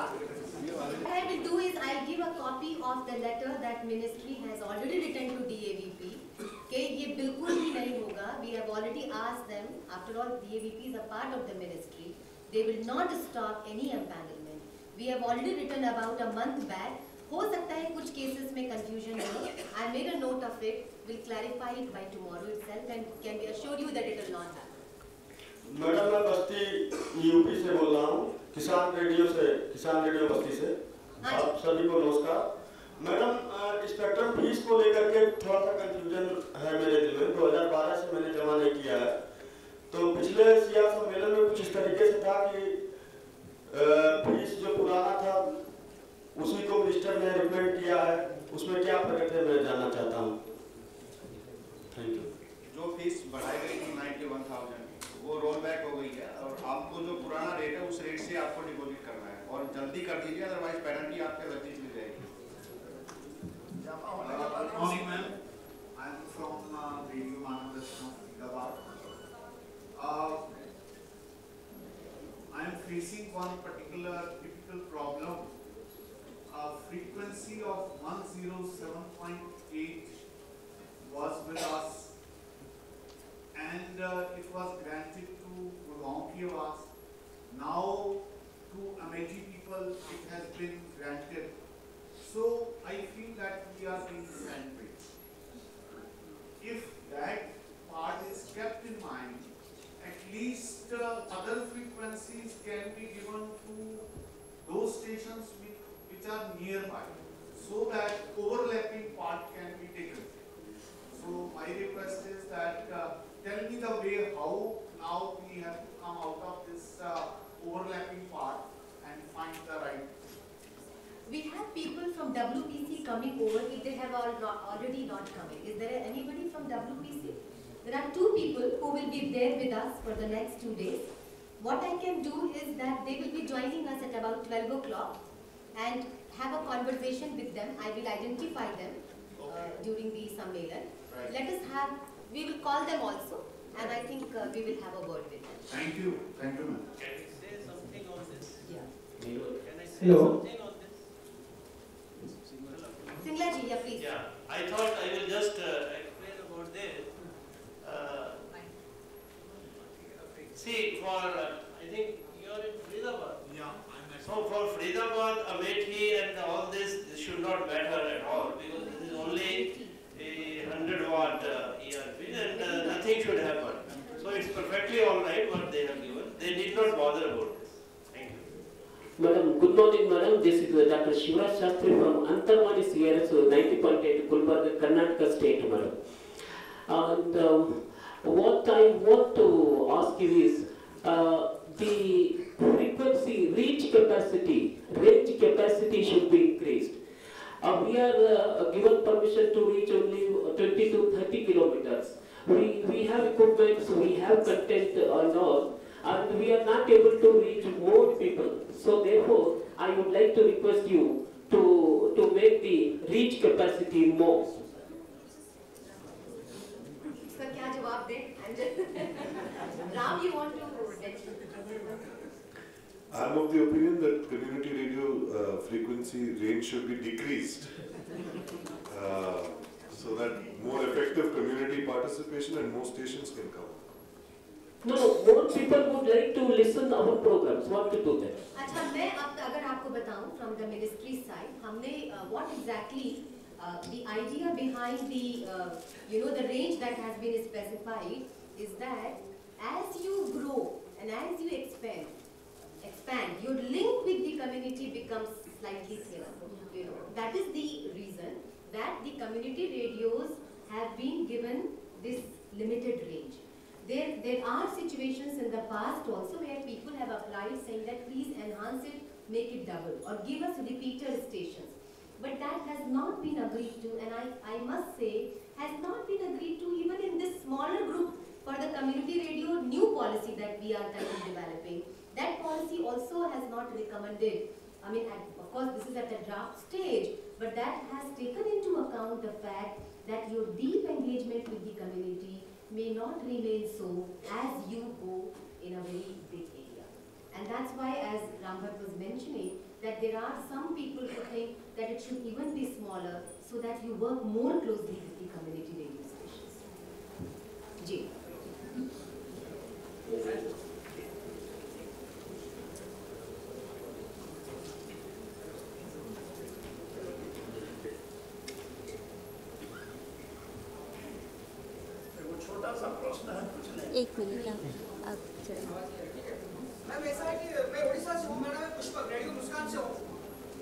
What I will do is I'll give a copy of the letter that ministry has already written to DAVP. कि ये बिल्कुल भी नहीं होगा. We have already asked them. After all, DAVP is a part of the ministry. They will not stop any empanelment. We have already written about a month back. हो सकता है कुछ cases में confusion हो. I made a note of it. We'll clarify it by tomorrow itself and can we assure you that it will not happen. Madam मैं बस्ती UP से बोल रहा हूँ, किसान रेडियो बस्ती से। आप सभी को नमस्कार। मैडम इंस्पेक्टर फीस को लेकर के थोड़ा सा कंफ्यूजन है मेरे दिल में। 2012 से मैंने जमा नहीं किया है, तो पिछले सिया सम्मेलन में कुछ इस तरीके से था कि फीस जो पुराना था उसी को मिनिस्टर ने रिकमेंड किया है, उसमें क्या फर्क है मैं जानना चाहता हूँ। Thank you. जो फीस बढ़ाई गई थी 91,000 वो रोल बैक हो गई है और आपको जो पुराना रेट है उस रेट से आपको डिपॉजिट करना है और जल्दी कर दीजिए, अदरवाइज पेनल्टी आपके लगती चली जाएगी। Good morning, ma'am. I'm from Radio Manavdasna, Ahmedabad. I'm facing one particular typical problem. Frequency of 107.8 was with us, and it was granted to Gurgaon ki Awaaz. Now to Amethi people it has been granted. So I feel that we are being sandwiched. If that part is kept in mind, at least other frequencies can be given to those stations which are nearby, so that overlapping part can be taken. So my request is that tell me the way how now we have to come out of this overlapping part and find the right. We have people from WPC coming over if they have already not coming. Is there anybody from WPC? There are 2 people who will be there with us for the next 2 days. What I can do is that they will be joining us at about 12 o'clock and have a conversation with them. I will identify them during the Sammelan. Right. We will call them also and I think we will have a word with them. Thank you, ma'am. Can I say something on this? Yeah. Can I say Hello. something on this? Singla ji, yeah, please. Yeah, I thought I will just explain about this. See, for I think you are in Faridabad. Yeah, I'm at. So for Faridabad, Amethi, and all this should not matter at all because this is only a 100-watt ERP and nothing should happen. So it's perfectly all right what they have given. They need not bother about this. Thank you. Madam, good morning, madam. This is Dr. Shivraj Shastri from Antarmani CRS 90.8 Gulbarga, Karnataka State, madam. And what I want to ask you is the frequency range capacity should be increased. We are given permission to reach only 20 to 30 kilometers. We have equipment, we have content and all, and we are not able to reach more people. So therefore, I would like to request you to make the reach capacity more. Sir, क्या जवाब दें? Ram, you want to mention? I'm of the opinion that community radio frequency range should be decreased so that more effective community participation and more stations can come. No, more people would like to listen our programs. What to do there? अच्छा, मैं अगर आपको बताऊं from the ministry side, हमने what exactly the idea behind the the range that has been specified is that as you grow and as you expand, your link with the community becomes slightly thinner. That is the reason that the community radios have been given this limited range. There are situations in the past also where people have applied saying that please enhance it, make it double or give us repeater stations. But that has not been agreed to, and I must say has not been agreed to even in this smaller group for the community radio new policy that we are currently developing. That policy also has not recommended. I mean, of course, this is at the draft stage, but that has taken into account the fact that your deep engagement with the community may not remain so as you go in a very big area. And that's why, as Rambhat was mentioning, that there are some people who think that it should even be smaller so that you work more closely with the community radio stations. Ji. सा प्रश्न है, कुछ नहीं। एक minute आप ma'am ऐसा है कि मैं उड़ीसा से हूँ, मेरा नाम पुष्पक, रेडियो मुस्कान से हूँ।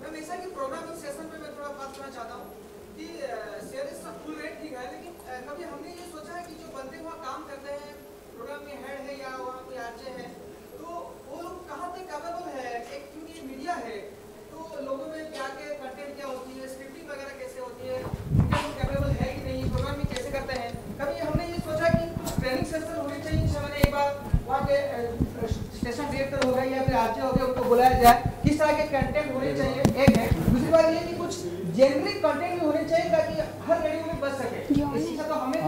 मैम ऐसा है कि प्रोग्रामिंग सेशन में मैं थोड़ा बात करना चाहता हूँ कि शेयर सब फुल रेट ठीक है, लेकिन कभी हमने ये सोचा है कि जो बंदे वहाँ काम करते हैं, प्रोग्राम में हेड है या वहाँ कोई आरजे है, तो वो लोग कहाँ तक कैपेबल है? एक क्योंकि मीडिया है तो लोगों में क्या क्या कंटेंट क्या होती है, स्क्रिप्टिंग वगैरह कैसे होती है, कैपेबल है कि नहीं, प्रोग्रामिंग कैसे करते हैं? कभी हमने ये सोचा कि कुछ ट्रेनिंग सेशन होनी चाहिए जिसमें मैंने एक बार वहाँ के स्टेशन डायरेक्टर हो गए या फिर आरजे हो गए उनको बुलाया जाए, किस तरह के कंटेंट होने चाहिए, एक है। दूसरी बात ये कि कुछ जेनरिक कंटेंट भी होने चाहिए ताकि हर रेडियो में बच सके। इसी से तो हमें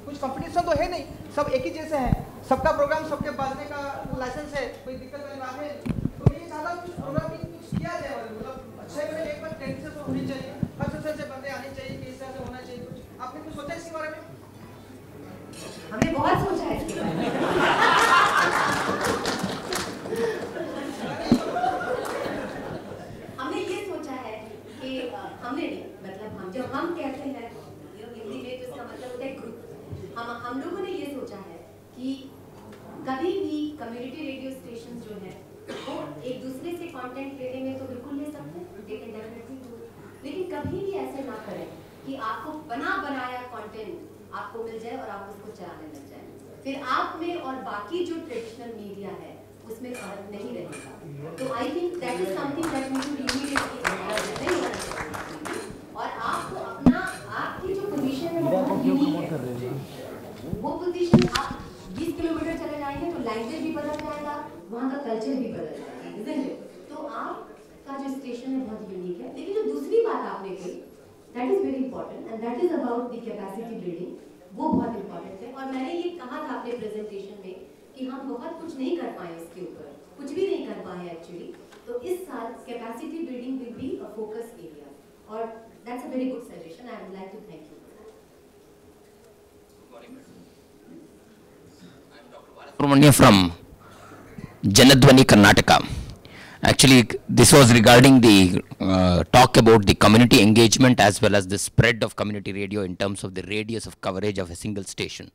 कुछ कंपटीशन तो है नहीं, सब एक ही जैसे हैं, सबका प्रोग्राम सबके बाजने का लाइसेंस है, कोई दिक्कत वाली बात है। तो ये चाहता हूँ कुछ प्रोग्रामिंग कुछ किया जाए, मतलब अच्छे में एक बार ट्रेनिंग से तो होनी चाहिए, हर सेक्शन से बंदे आने चाहिए, किस तरह से होना चाहिए, कुछ आपने कुछ सोचा इसके बारे में? हमने बहुत सोचा है इसके बारे में। हमने ये सोचा है कि हमने नहीं, मतलब हम जब हम कहते हैं हिंदी में तो इसका मतलब होता है ग्रुप। हम लोगों ने ये सोचा है कि कभी भी कम्युनिटी रेडियो स्टेशन जो है वो एक दूसरे से कंटेंट लेने में तो बिल्कुल ले सकते हैं, दे कैन डेफिनेटली डू, लेकिन कभी भी ऐसे ना करें कि आपको बना बनाया कंटेंट आपको मिल जाए और आप उसको चलाने लग जाए, फिर आप में और बाकी जो ट्रेडिशनल मीडिया है उसमें फर्क नहीं रहेगा। तो I think that is something that we should immediately नहीं होना चाहिए। और आपको अपना आपकी जो पोजीशन है वो यूनिक है, वो पोजीशन आप 20 किलोमीटर चले जाएंगे तो लैंग्वेज भी बदल जाएगा, वहाँ का कल्चर भी बदल जाएगा, तो आपका जो स्टेशन है बहुत यूनिक है। लेकिन जो दूसरी बात आपने कही that is very important and that is about the capacity building, वो बहुत इंपॉर्टेंट है। और मैंने ये कहा था अपने प्रेजेंटेशन में कि हम बहुत कुछ नहीं कर पाए इसके ऊपर, कुछ भी नहीं कर पाए एक्चुअली। तो इस साल capacity building will be a focus area और that's a very good suggestion. I would like to thank you. Subramania from Janadhwani, Karnataka. Actually, this was regarding the talk about the community engagement as well as the spread of community radio in terms of the radius of coverage of a single station.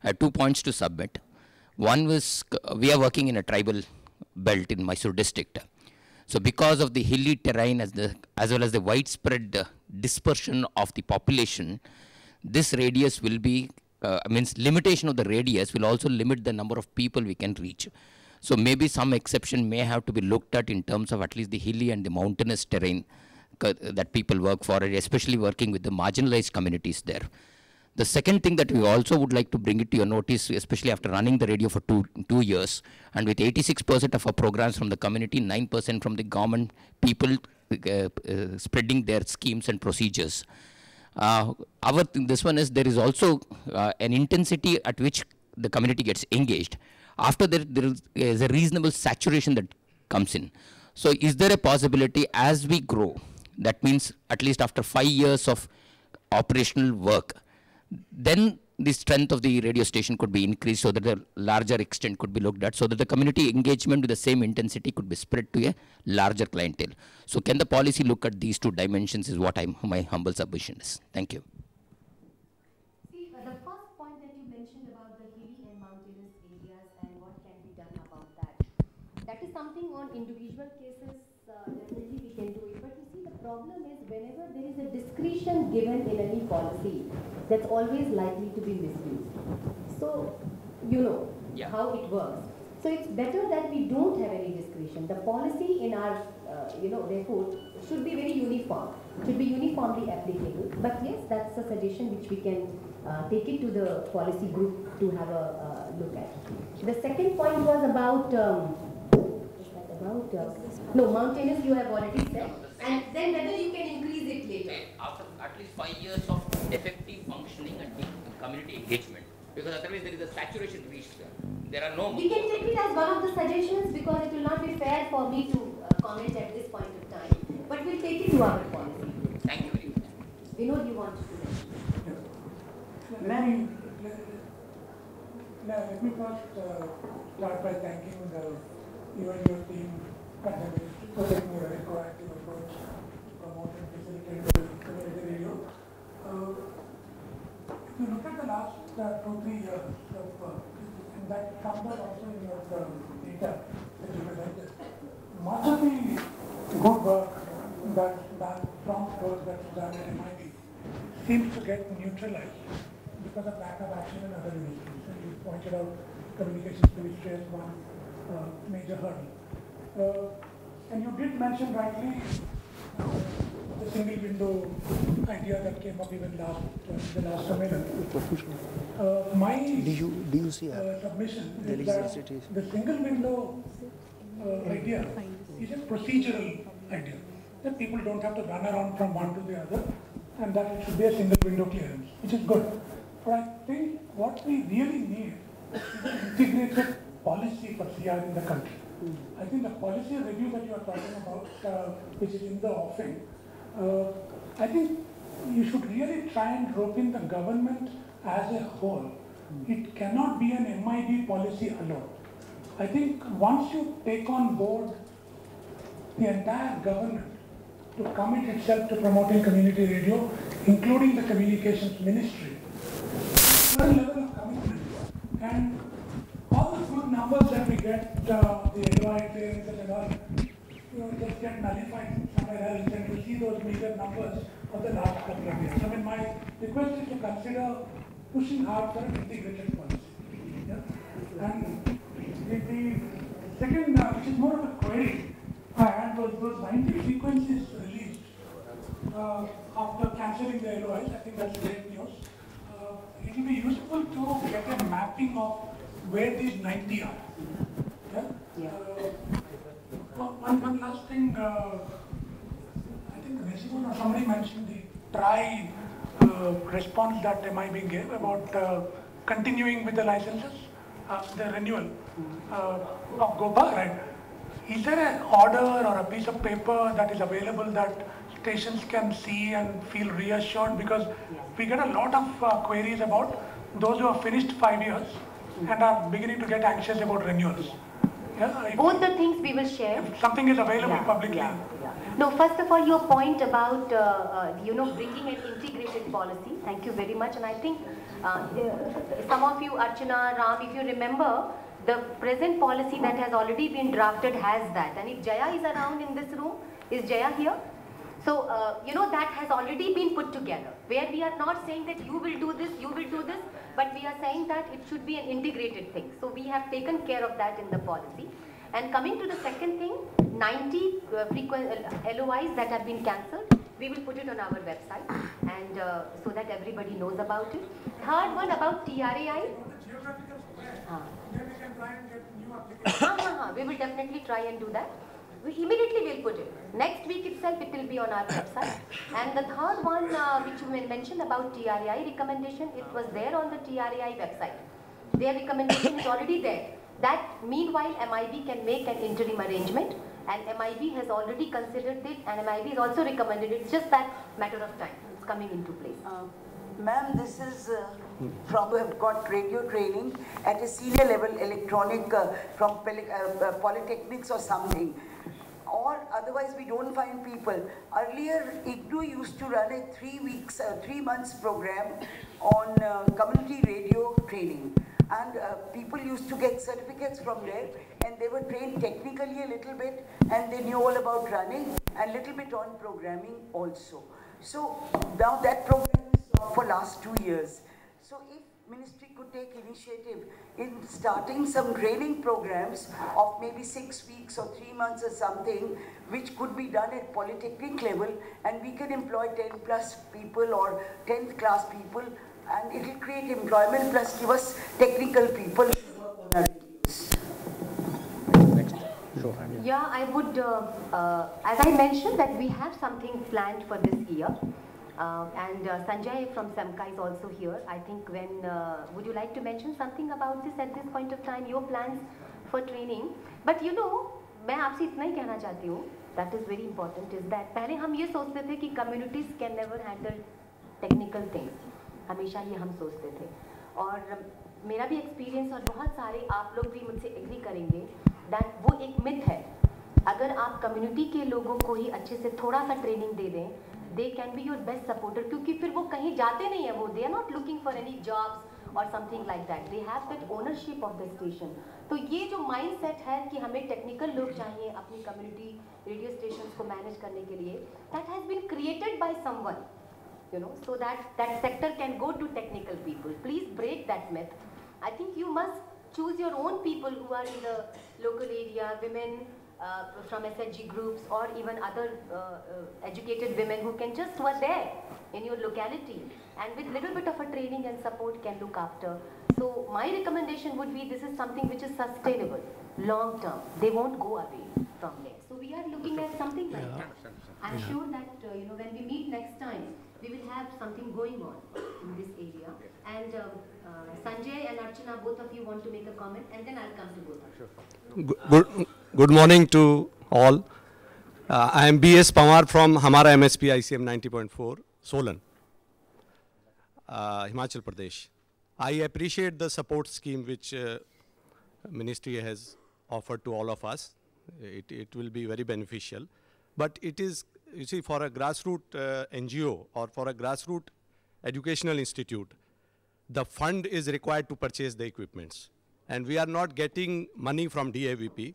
I have 2 points to submit. One was we are working in a tribal belt in Mysore district. So because of the hilly terrain as well as the widespread dispersion of the population, this radius will be means limitation of the radius will also limit the number of people we can reach. So maybe some exception may have to be looked at in terms of at least the hilly and the mountainous terrain that people work for, especially working with the marginalized communities there. The second thing that we also would like to bring it to your notice, especially after running the radio for two years, and with 86% of our programs from the community, 9% from the government people spreading their schemes and procedures. This one is there is also an intensity at which the community gets engaged. After that, there is a reasonable saturation that comes in. So is there a possibility as we grow, that means at least after 5 years of operational work, then the strength of the radio station could be increased so that a larger extent could be looked at, so that the community engagement with the same intensity could be spread to a larger clientele. So can the policy look at these two dimensions is what my humble submission is. Thank you. See, the first point that you mentioned about the hilly and mountainous areas and what can be done about that is something on individual cases, definitely we can do it. But you see, the problem is whenever there is a discretion given in any policy, that's always likely to be misused. So, you know how it works. So it's better that we don't have any discretion. The policy in our, therefore, should be very uniform, should be uniformly applicable. But yes, that's a suggestion which we can take it to the policy group to have a look at. The second point was about, mountainous you have already said. And then whether you can increase it later. After at least 5 years of effective functioning and community engagement, because otherwise there is a saturation reached there. There are no. We can take it as one of the suggestions because it will not be fair for me to comment at this point of time. But we'll take it to our policy. Thank you very much. Vinod, you want to do that? Let me first start by thanking you and your team for taking a very proactive approach to promote and facilitate the community radio. If you look at the last 2-3 years of and that comes out also in your data that you presented. Much of the good work that prompt work that's done at MIT seems to get neutralized because of lack of action in other ministries. And you pointed out communications ministry as one major hurdle. And you did mention rightly the single window idea that came up even the last summit. My submission is that the single window idea is a procedural idea, that people don't have to run around from one to the other, and that it should be a single window clearance, which is good. But I think what we really need is an integrated policy for CR in the country. I think the policy review that you are talking about, which is in the offing, I think you should really try and rope in the government as a whole. It cannot be an MIB policy alone. I think once you take on board the entire government to commit itself to promoting community radio, including the communications ministry, a level of commitment, and all the good numbers that we get, the LOI clearances and all, just get nullified somewhere else, and you see those meager numbers of the last couple of years. I mean, my request is to consider pushing hard for an integrated policy. Yeah? And the second, which is more of a query I had, was those 90 frequencies released after cancelling the LOIs. I think that's great news. It will be useful to get a mapping of where these 90 are. Yeah? One last thing, I think Resivan or somebody mentioned the TRI response that MIB gave about continuing with the licenses, the renewal of GOPA, right? Is there an order or a piece of paper that is available that stations can see and feel reassured? Because we get a lot of queries about those who have finished 5 years and are beginning to get anxious about renewals. Yeah, both the things we will share. If something is available publicly. No, first of all, your point about bringing an integrated policy. Thank you very much. And I think some of you, Archana, Ram, if you remember, the present policy that has already been drafted has that. And if Jaya is around in this room, is Jaya here? So, that has already been put together, where we are not saying that you will do this, but we are saying that it should be an integrated thing. So, we have taken care of that in the policy. And coming to the second thing, 90 LOIs that have been cancelled, we will put it on our website, and so that everybody knows about it. Third one about TRAI. We will definitely try and do that. We immediately will put it. Next week itself it will be on our website. And the third one which you mentioned about TRAI recommendation, it was there on the TRAI website. Their recommendation is already there. That meanwhile MIB can make an interim arrangement, and MIB has already considered it, and MIB has also recommended it. It's just that matter of time. It's coming into place. Ma'am, this is from have got radio training at a senior level, electronic from polytechnics or something. Or otherwise we don't find people. Earlier, IGNU used to run a 3 months program on community radio training. And people used to get certificates from there, and they were trained technically a little bit, and they knew all about running and little bit on programming also. So now that program is for last 2 years. So if ministry could take initiative in starting some training programs of maybe 6 weeks or 3 months or something, which could be done at polytechnic level, and we can employ 10 plus people or 10th class people, and it will create employment plus give us technical people to work on our radios. Yeah, I would, as I mentioned, that we have something planned for this year. And Sanjay from SEMCA is also here. I think would you like to mention something about this at this point of time, your plans for training? But मैं आपसे इतना ही कहना चाहती हूँ, that is very important, is that पहले हम ये सोचते थे कि communities can never handle technical things. हमेशा ये हम सोचते थे. और मेरा भी एक्सपीरियंस और बहुत सारे आप लोग भी मुझसे एग्री करेंगे that वो एक मिथ है. अगर आप कम्युनिटी के लोगों को ही अच्छे से थोड़ा सा ट्रेनिंग दे दें, they can be your best supporter, क्योंकि फिर वो कहीं जाते नहीं है, वो they are not looking for any jobs or something like that. They have that ownership of the station. तो ये जो mindset है कि हमें technical लोग चाहिए अपनी community radio stations को manage करने के लिए, that has been created by someone, you know, so that sector can go to technical people. Please break that myth. I think you must choose your own people who are in the local area, women from SHG groups, or even other educated women who can just were there in your locality and with little bit of a training and support can look after. So my recommendation would be this is something which is sustainable, long term. They won't go away from there. So we are looking at something like that. I'm sure that you know, when we meet next time, we will have something going on in this area. And Sanjay and Archana, both of you want to make a comment, and then I'll come to both of you. Good morning to all. I am B.S. Pawar from Hamara MSP ICM 90.4, Solan, Himachal Pradesh. I appreciate the support scheme which Ministry has offered to all of us. It will be very beneficial. But it is, you see, for a grassroots NGO or for a grassroots educational institute, the fund is required to purchase the equipments. And we are not getting money from DAVP.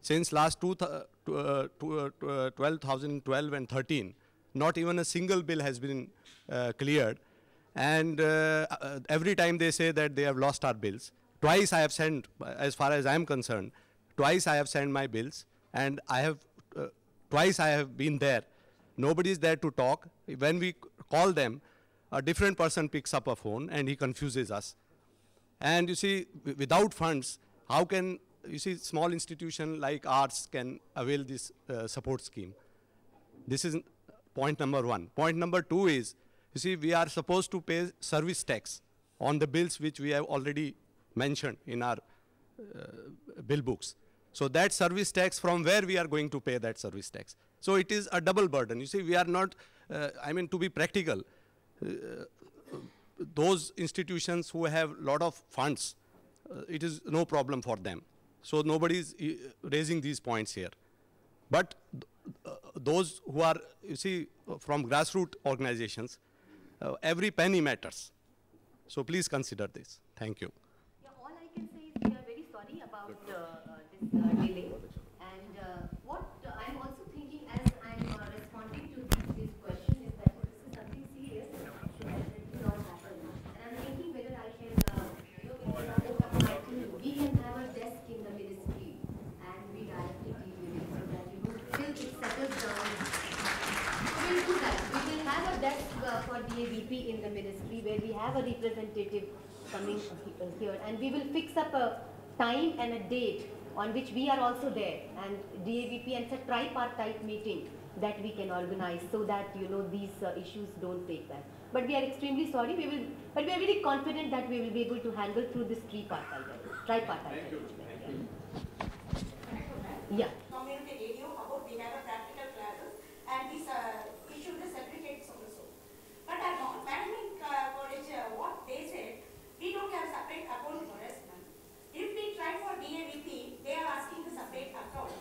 Since last 2012 and 13, not even a single bill has been cleared. And every time they say that they have lost our bills. Twice I have sent, as far as I am concerned, twice I have sent my bills, and I have twice I have been there. Nobody is there to talk. When we call them, a different person picks up a phone and he confuses us. And you see, without funds, how can, you see, small institution like ours can avail this support scheme? This is point number one. Point number two is, you see, we are supposed to pay service tax on the bills which we have already mentioned in our bill books. So that service tax, from where we are going to pay that service tax? So it is a double burden. You see, we are not, I mean, to be practical, those institutions who have a lot of funds, it is no problem for them. So nobody is raising these points here. But those who are, you see, from grassroots organizations, every penny matters. So please consider this. Thank you. Yeah, all I can say is we are very sorry about this delay. And what I'm also thinking as I'm responding to this question is that this is something serious and it will not happen. And I'm thinking whether I can, you know, with the support of my team, we can have a desk in the ministry and we directly deal with it so that, you know, till it settles down. We'll do that. We will have a desk for DAVP in the ministry where we have a representative coming here, and we will fix up a time and a date on which we are also there, and DAVP, and it's a tripartite meeting that we can organize so that, you know, these issues don't take time. But we are extremely sorry. But we are very confident that we will be able to handle through this tripartite. Yeah. Community radio, about we have a practical classes, and these issue the certificates also. But at management college, what they said, we don't have separate account for us. If we try for DAVP, they are asking the separate account.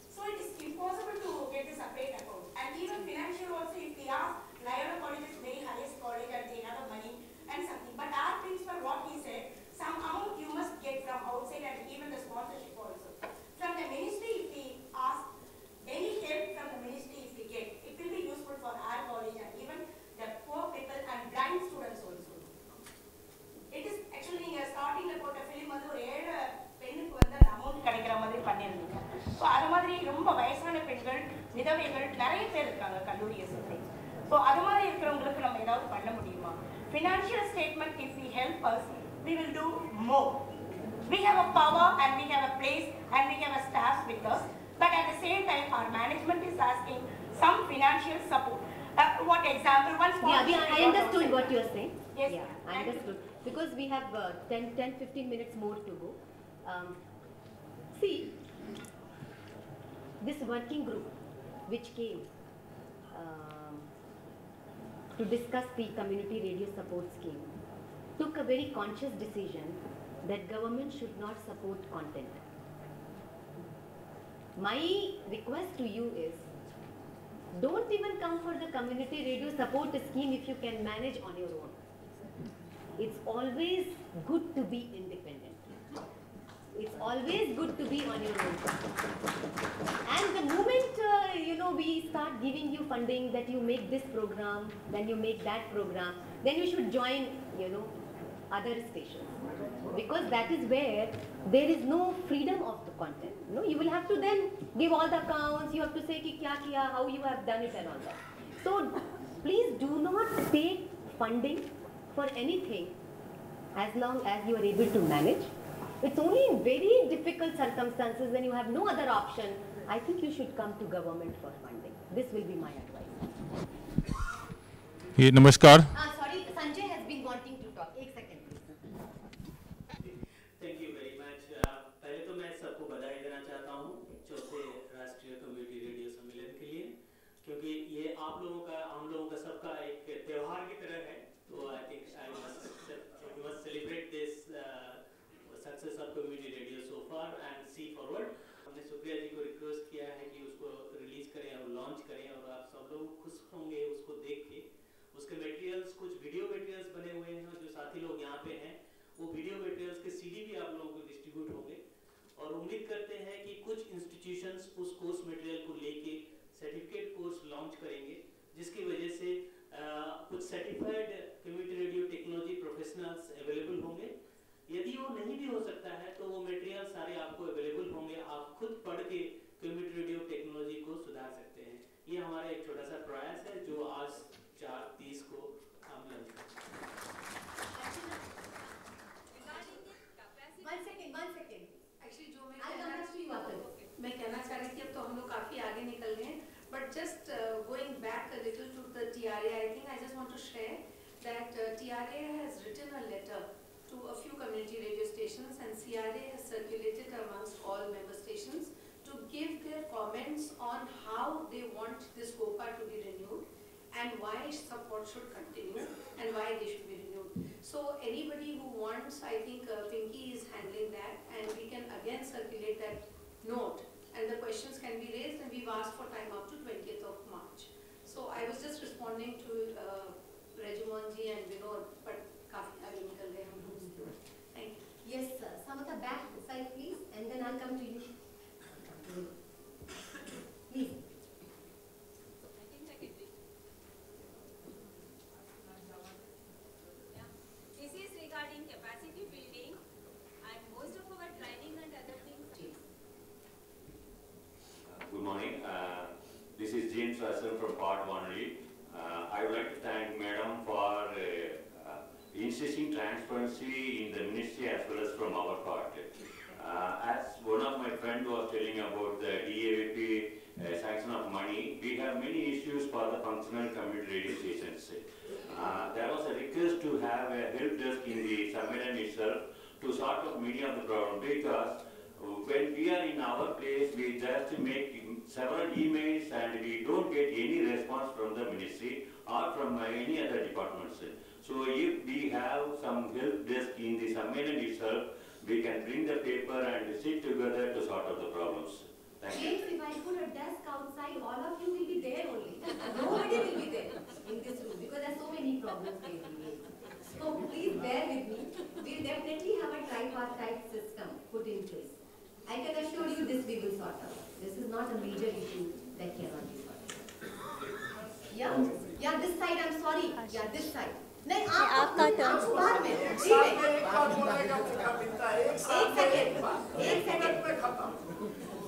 So it is impossible to get the separate account. And even financial also, if we ask, Loyola College is very highest college and they have a money and something. But our principal, what he said, some amount you must get from outside and even the sponsorship also. From the ministry, if we ask any help from the ministry, if we get, it will be useful for our college and even the poor people and blind students also. It is actually starting about a film வந்து ஒரு 7 பெண்ணுக்கு வந்து அந்த amount கிடைக்கிற மாதிரி பண்ணியிருந்தீங்க. So அது மாதிரி ரொம்ப வயசான பெண்கள், விதவைகள் நிறைய பேர் இருக்காங்க கல்லூரியை சுற்றி. ஸோ அது மாதிரி இருக்கிறவங்களுக்கு நம்ம ஏதாவது பண்ண முடியுமா? Financial statement, if we help us, we will do more. We have a power and we have a place and we have a staff with us. But at the same time, our management is asking some financial support. What example? Yeah, I understood what you are saying. Yes, yeah, I understood. Because we have 10-15 minutes more to go. See, this working group which came to discuss the community radio support scheme took a very conscious decision that government should not support content. My request to you is, don't even come for the community radio support scheme if you can manage on your own. it's always good to be independent. It's always good to be on your own. And the moment, we start giving you funding that you make this program, then you make that program, then you should join, other stations. Because that is where there is no freedom of the content. You will have to then give all the accounts, you have to say ki kya kiya, how you have done it and all that. So please do not take funding for anything as long as you are able to manage. It's only in very difficult circumstances when you have no other option, I think you should come to government for funding. This will be my advice. Hey, namaskar. Sorry, Sanjay has been wanting to talk. एक second, please. Thank you very much. पहले तो मैं सबको बधाई देना चाहता हूँ चौथे राष्ट्रीय कम्युनिटी रेडियो सम्मेलन के लिए, क्योंकि ये आप लोगों का, हम लोगों का सबका एक त्योहार की तरह है. तो I think we must celebrate this success of community radio so far and see forward. हमने सुप्रिया जी को रिक्वेस्ट किया है कि उसको रिलीज करें और लॉन्च करें, और आप सब लोग खुश होंगे उसको देख के. उसके मटेरियल्स, कुछ वीडियो मटेरियल्स बने हुए हैं, जो साथी लोग यहाँ पे हैं वो वीडियो मटेरियल्स के सीडी भी आप लोगों को डिस्ट्रीब्यूट होंगे. और उम्मीद करते हैं कि कुछ इंस्टीट्यूशंस उस कोर्स मटेरियल को लेके सर्टिफिकेट कोर्स लॉन्च करेंगे, जिसकी वजह से कुछ certified community radio technology professionals available होंगे. यदि वो नहीं भी हो सकता है तो वो मटेरियल सारे आपको अवेलेबल होंगे, आप खुद पढ़ के कम्युनिटी रेडियो टेक्नोलॉजी को सुधार सकते हैं. ये हमारा एक छोटा सा प्रयास है जो आज 4:30 को हम लॉन्च करेंगे. One second. Actually, जो मैं कहना चाह रही थी, अब तो हम लोग काफी आगे निकल गए हैं, but just going back a little to the TRA, I think I just want to share that TRA has written a letter to a few community radio stations, and CRA has circulated amongst all member stations to give their comments on how they want this COPA to be renewed and why support should continue and why they should be renewed. So anybody who wants, I think Pinky is handling that, and we can again circulate that note and the questions can be raised, and we've asked for time up to 20th of March. So I was just responding to Regimon ji and Vinod, but काफी आगे निकल गए हम लोग. Thank you. Yes, sir. Samantha, back side, please, and then I'll come to you. Please. This is regarding capacity building and most of our training and other things. Good morning. This is James Russell from Part 1 I would like to thank Madam for insisting transparency in the ministry as well as from our part. As one of my friends was telling about the DAVP sanction of money, we have many issues for the functional community radio stations. There was a request to have a help desk in the Sammelan itself to sort of many of the problem, because when we are in our place, we just make several emails and we don't get any response from the ministry or from any other departments. So if we have some help desk in the Sammelan itself, we can bring the paper and sit together to sort out the problems. Thank you. James, if I put a desk outside, all of you will be there only. Nobody will be there in this room because there are so many problems lately. So please bear with me. We'll definitely have a tripartite system put in place. I can assure you this we will sort out. This is not a major issue that cannot be sorted. Yeah, this side, I'm sorry. Yeah, this side. नहीं आपको बाहर में एक second में खत्म.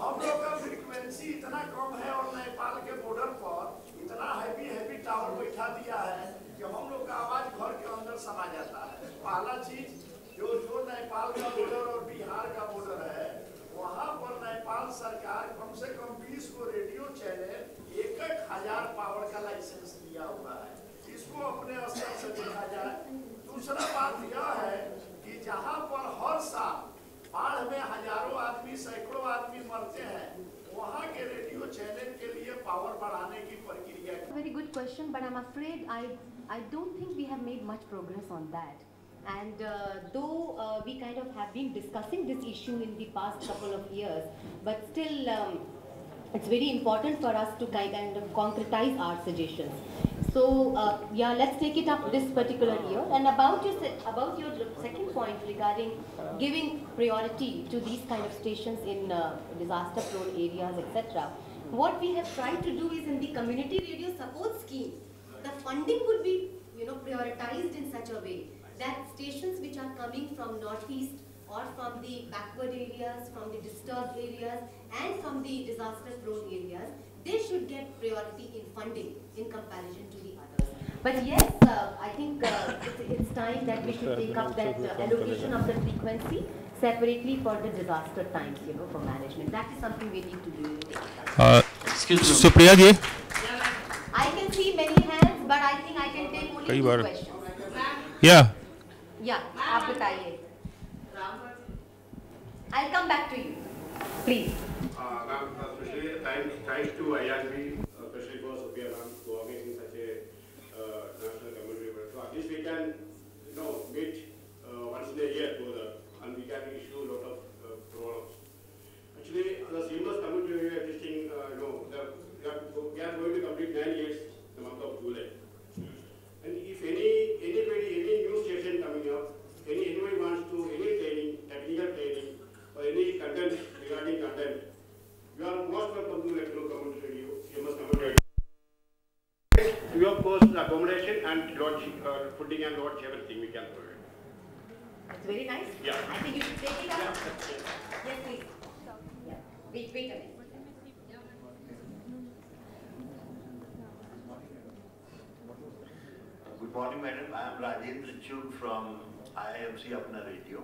हम लोग का फ्रीक्वेंसी इतना कम है और नेपाल के बॉर्डर पर इतना हैवी टावर बैठा दिया है कि हम लोग का आवाज घर के अंदर समा जाता है. पहला चीज जो नेपाल का बॉर्डर और बिहार का बॉर्डर है, वहाँ पर नेपाल सरकार कम से कम 20 को रेडियो चैनल 1,000 पावर का लाइसेंस दिया हुआ है. इसको अपने स्तर से देखा जाए. दूसरा बात यह है कि जहाँ पर हर साल बाढ़ में हजारों आदमी, सैकड़ों आदमी मरते हैं, वहाँ के रेडियो चैनल के लिए पावर बढ़ाने की प्रक्रिया. Very good question, but I'm afraid I don't think we have made much progress on that. And though we kind of have been discussing this issue in the past couple of years, but still it's very important for us to kind of concretize our suggestions. So yeah, let's take it up this particular year. And about your second point regarding giving priority to these kind of stations in disaster-prone areas, etc. What we have tried to do is in the community radio support scheme, the funding would be prioritized in such a way that stations which are coming from northeast or from the backward areas, from the disturbed areas, and from the disaster-prone areas, they should get priority in funding in comparison to the others. But yes, I think it's time that we should take up that allocation of the frequency separately for the disaster times, for management. That is something we need to do. Excuse me. So Priya ji, I can see many hands, but I think I can take only 2 questions. Yeah. Yeah, आप बताइए. I'll come back to you, please. Ma'am, especially thanks to IRB, especially for Sophia ma'am, for organizing such a national community event. So at least we can, meet once in a year together, and we can issue a lot of programs. Actually, the seamless community existing, we are going to complete 9 years in the month of July. And if any new station coming up, anybody wants to any training, technical training, or any content regarding content, you are most welcome to Electro Community Radio, famous community radio. We of course accommodation and lodge, fooding and lodge, everything we can provide. That's very nice. Yeah. I think you should take it up. Yes, please. Yeah. Wait a minute. Good morning, madam. I am Rajendra Chug from IIMC Apna Radio.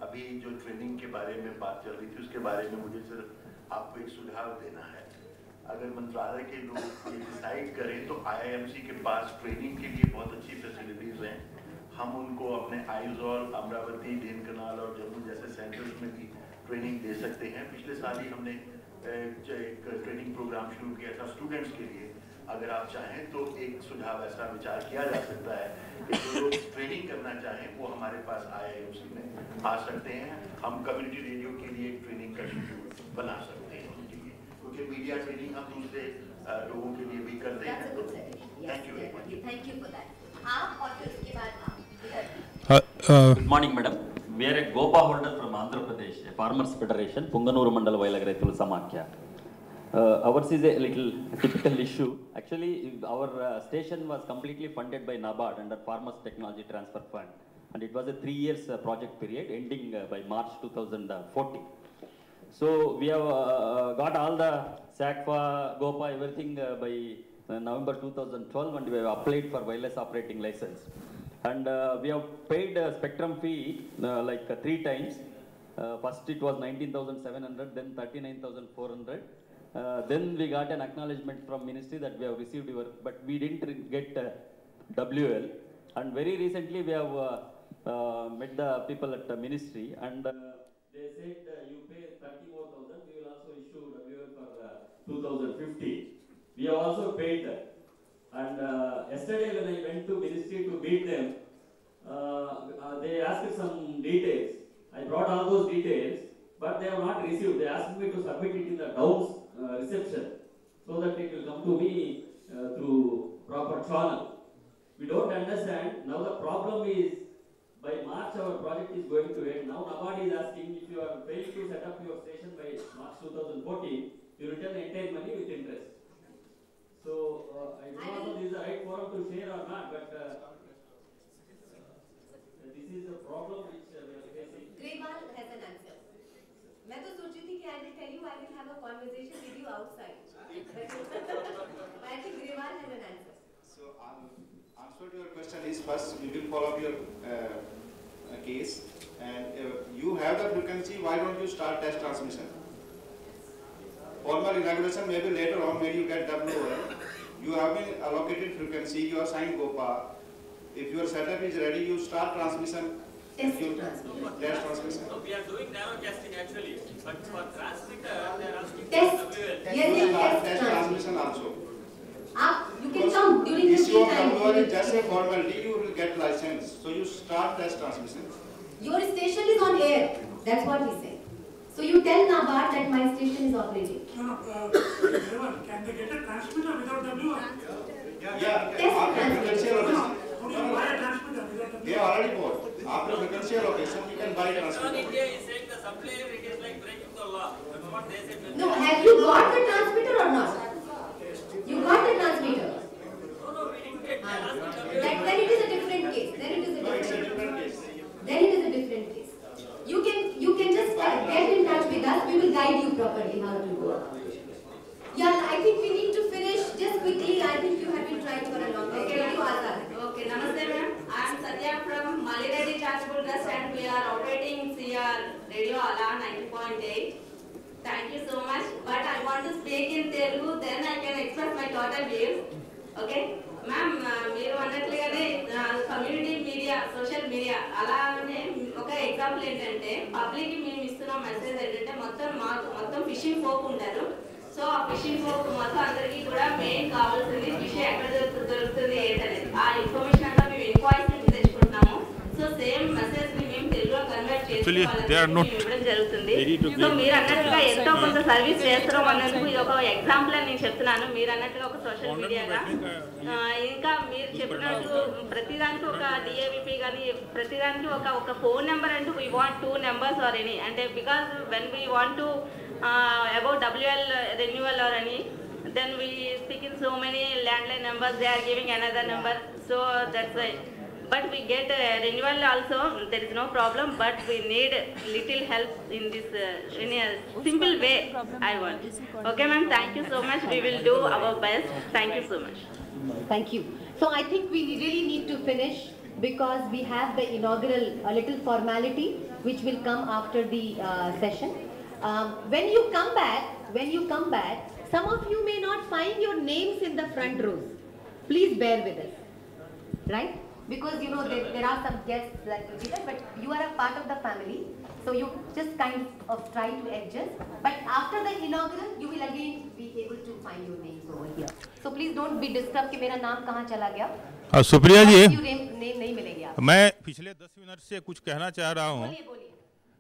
अभी जो training के बारे में बात चल रही थी उसके बारे में मुझे सिर्फ आपको एक सुझाव देना है। अगर मंत्रालय के लोग ये डिसाइड करें तो IIMC के पास ट्रेनिंग के लिए बहुत अच्छी फैसिलिटीज हैं। हम उनको अपने आइजॉल, अमरावती, ढेनकनाल और जम्मू जैसे सेंटर्स में भी ट्रेनिंग दे सकते हैं। पिछले साल ही हमने एक ट्रेनिंग प्रोग्राम शुरू किया था स्टूडेंट्स के लिए। अगर आप चाहें तो एक सुझाव ऐसा विचार किया जा सकता है कि जो लोग ट्रेनिंग करना चाहें वो हमारे पास IIMC में आ सकते हैं। हम कम्युनिटी रेडियो के लिए एक ट्रेनिंग का शेड्यूल बना सकते हैं उनके लिए, क्योंकि मीडिया ट्रेनिंग हम दूसरे लोगों के लिए भी करते हैं। Thank you very much. Thank you for that. आप और फिर उसके बाद आप। Good morning, madam. We are a GOPA holder from Andhra Pradesh, a Farmers Federation, Punganuru Mandal Vailag Raithulu Samakya. Ours is a little typical issue. Actually, our station was completely funded by NABARD under Farmers Technology Transfer Fund, and it was a 3 years project period ending by March 2014. So we have got all the SACFA, GOPA, everything by November 2012, and we have applied for wireless operating license. And we have paid spectrum fee like 3 times. First it was 19,700, then 39,400. Then we got an acknowledgement from ministry that we have received your, but we didn't get WL. And very recently we have met the people at the ministry, and they said you pay 34,000, we will also issue WL for 2015. We have also paid that. And yesterday when I went to ministry to meet them, they asked some details. I brought all those details, but they have not received. They asked me to submit it in the Downs reception so that it will come to me through proper channel. We don't understand. Now the problem is by March our project is going to end. Now NABARD is asking if you are failed to set up your station by March 2014, you return the entire money with interest. So I don't know if this is the right forum to share or not, but this is a problem which we are facing. Grewal has an answer. मैं तो सोच रही थी कि I will tell you I will have a conversation with you outside. But I think Grewal has an answer. So answer to your question is first we will follow up your case, and you have the frequency. Why don't you start test transmission? Formal inauguration maybe later on when you get WL. You have been allocated frequency. You are signed GOPA. If your setup is ready, you start transmission. Test transmission. So we are doing narrowcasting actually, but for transmitter they are asking Test. Test transmission also. You can come during the issue of time. WL is just a formality. You will get license. So you start test transmission. Your station is on air. That's what he said. So you tell NABARD that my station is operating. No, can they get a transmitter without WR? Test transmitter. How do you buy a transmitter without WR? They already bought. After frequency allocation, you can buy a transmitter. India is saying the supplier it is like breaking the law. That's what they said. No, have you got the transmitter or not? You got the transmitter. Then it is a different case. Then it is a different case. Then it is a different case. You can just get in touch with us. We will guide you properly how to go. Yeah, I think we need to finish just quickly. I think you have been trying for a long time. Okay, namaste ma'am. I am Satya from Malireddy Charitable Trust and we are operating CR Radio Ala 90.8. Thank you so much. But I want to speak in Telugu, then I can express my total views. Okay? Ma'am, మీరు అన్నట్లుగానే community media social media అలానే ఒక example ఏంటంటే public మేము ఇస్తున్న message ఏంటంటే మొత్తం fishing folk ఉంటారు. So ఆ ఫిషింగ్ ఫోక్ మొత్తం అందరికీ కూడా మెయిన్ కావాల్సింది ఫిష్ ఎక్కడ దొరుకుతుంది ఏంటనేది ఆ ఇన్ఫర్మేషన్ అంతా మేము ఇన్వాయిస్ నుంచి తెచ్చుకుంటున్నాము. సో సేమ్ మెసేజ్ ని మేము తెలుగులో కన్వర్ట్ చేసి ఇవ్వడం జరుగుతుంది. సో మీరు అన్నట్టుగా ఎంతో కొంత సర్వీస్ చేస్తున్నాం అన్నందుకు ఇది ఒక ఎగ్జాంపుల్ అని నేను చెప్తున్నాను. మీరు అన్నట్టుగా ఒక సోషల్ మీడియాగా ఇంకా మీరు చెప్పినట్టు ప్రతిదానికి ఒక డిఏవిపి కానీ ప్రతిదానికి ఒక ఫోన్ నెంబర్ అంటూ we want 2 numbers are any అంటే because when we want to about WL renewal or any, then we speak in so many landline numbers, they are giving another number, so that's why. But we get renewal also, there is no problem, but we need little help in this, in a simple way, I want. Okay ma'am, thank you so much, we will do our best, thank you so much. Thank you. So I think we really need to finish because we have the inaugural little formality which will come after the session. When you come back, some of you may not find your names in the front rows. Please bear with us, right? Because you know there are some guests that will be there, but you are a part of the family, so you just kind of try to adjust. But after the inaugural, you will again be able to find your names over here. So please don't be disturbed कि मेरा नाम कहाँ चला गया. सुप्रिया जी, name नहीं मिलेगी आपको. मैं पिछले 10 मिनट से कुछ कहना चाह रहा हूँ,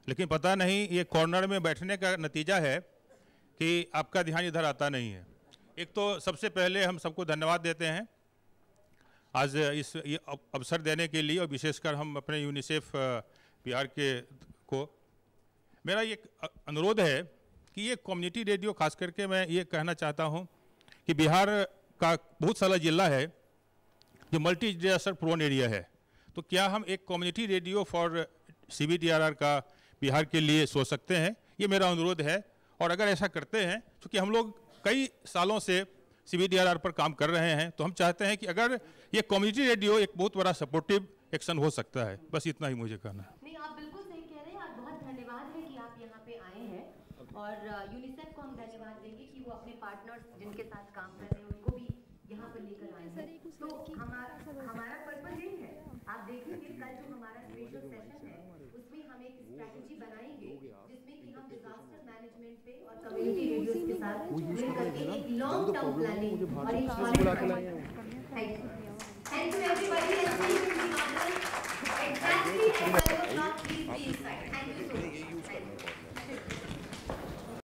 लेकिन पता नहीं ये कॉर्नर में बैठने का नतीजा है कि आपका ध्यान इधर आता नहीं है। एक तो सबसे पहले हम सबको धन्यवाद देते हैं आज ये अवसर देने के लिए, और विशेषकर हम अपने यूनिसेफ बिहार के को मेरा ये अनुरोध है कि ये कम्युनिटी रेडियो खास करके मैं ये कहना चाहता हूँ कि बिहार का बहुत सारा जिला है जो मल्टी डिजास्टर प्रोन एरिया है, तो क्या हम एक कम्युनिटी रेडियो फॉर CBTRR का बिहार के लिए सोच सकते हैं? ये मेरा अनुरोध है। और अगर ऐसा करते हैं, क्योंकि हम लोग कई सालों से CBTRR पर काम कर रहे हैं, तो हम चाहते हैं कि अगर ये कम्युनिटी रेडियो एक बहुत बड़ा सपोर्टिव एक्शन हो सकता है। बस इतना ही मुझे कहना है। नहीं, आप बिल्कुल सही कह रहे हैं। आप बहुत धन्यवाद है कि आप यहाँ पे आए हैं, और यूनिसेफ को हम धन्यवाद देंगे कि वो अपने पार्टनर्स जिनके साथ काम कर रहे हैं उनको भी यहाँ पर लेकर आए हैं। तो हमारा पर्पस यही है, आप देखेंगे कल जो हमारा स्पेशल सेशन है उसमें हम एक स्ट्रैटेजी बनाएंगे जिसमें कि हम डिजास्टर मैनेजमेंट पे और कम्युनिटी रेडियोस के साथ मिलकर के एक लॉन्ग टर्म प्लानिंग और एक सॉलिड थैंक यू एवरीबॉडी।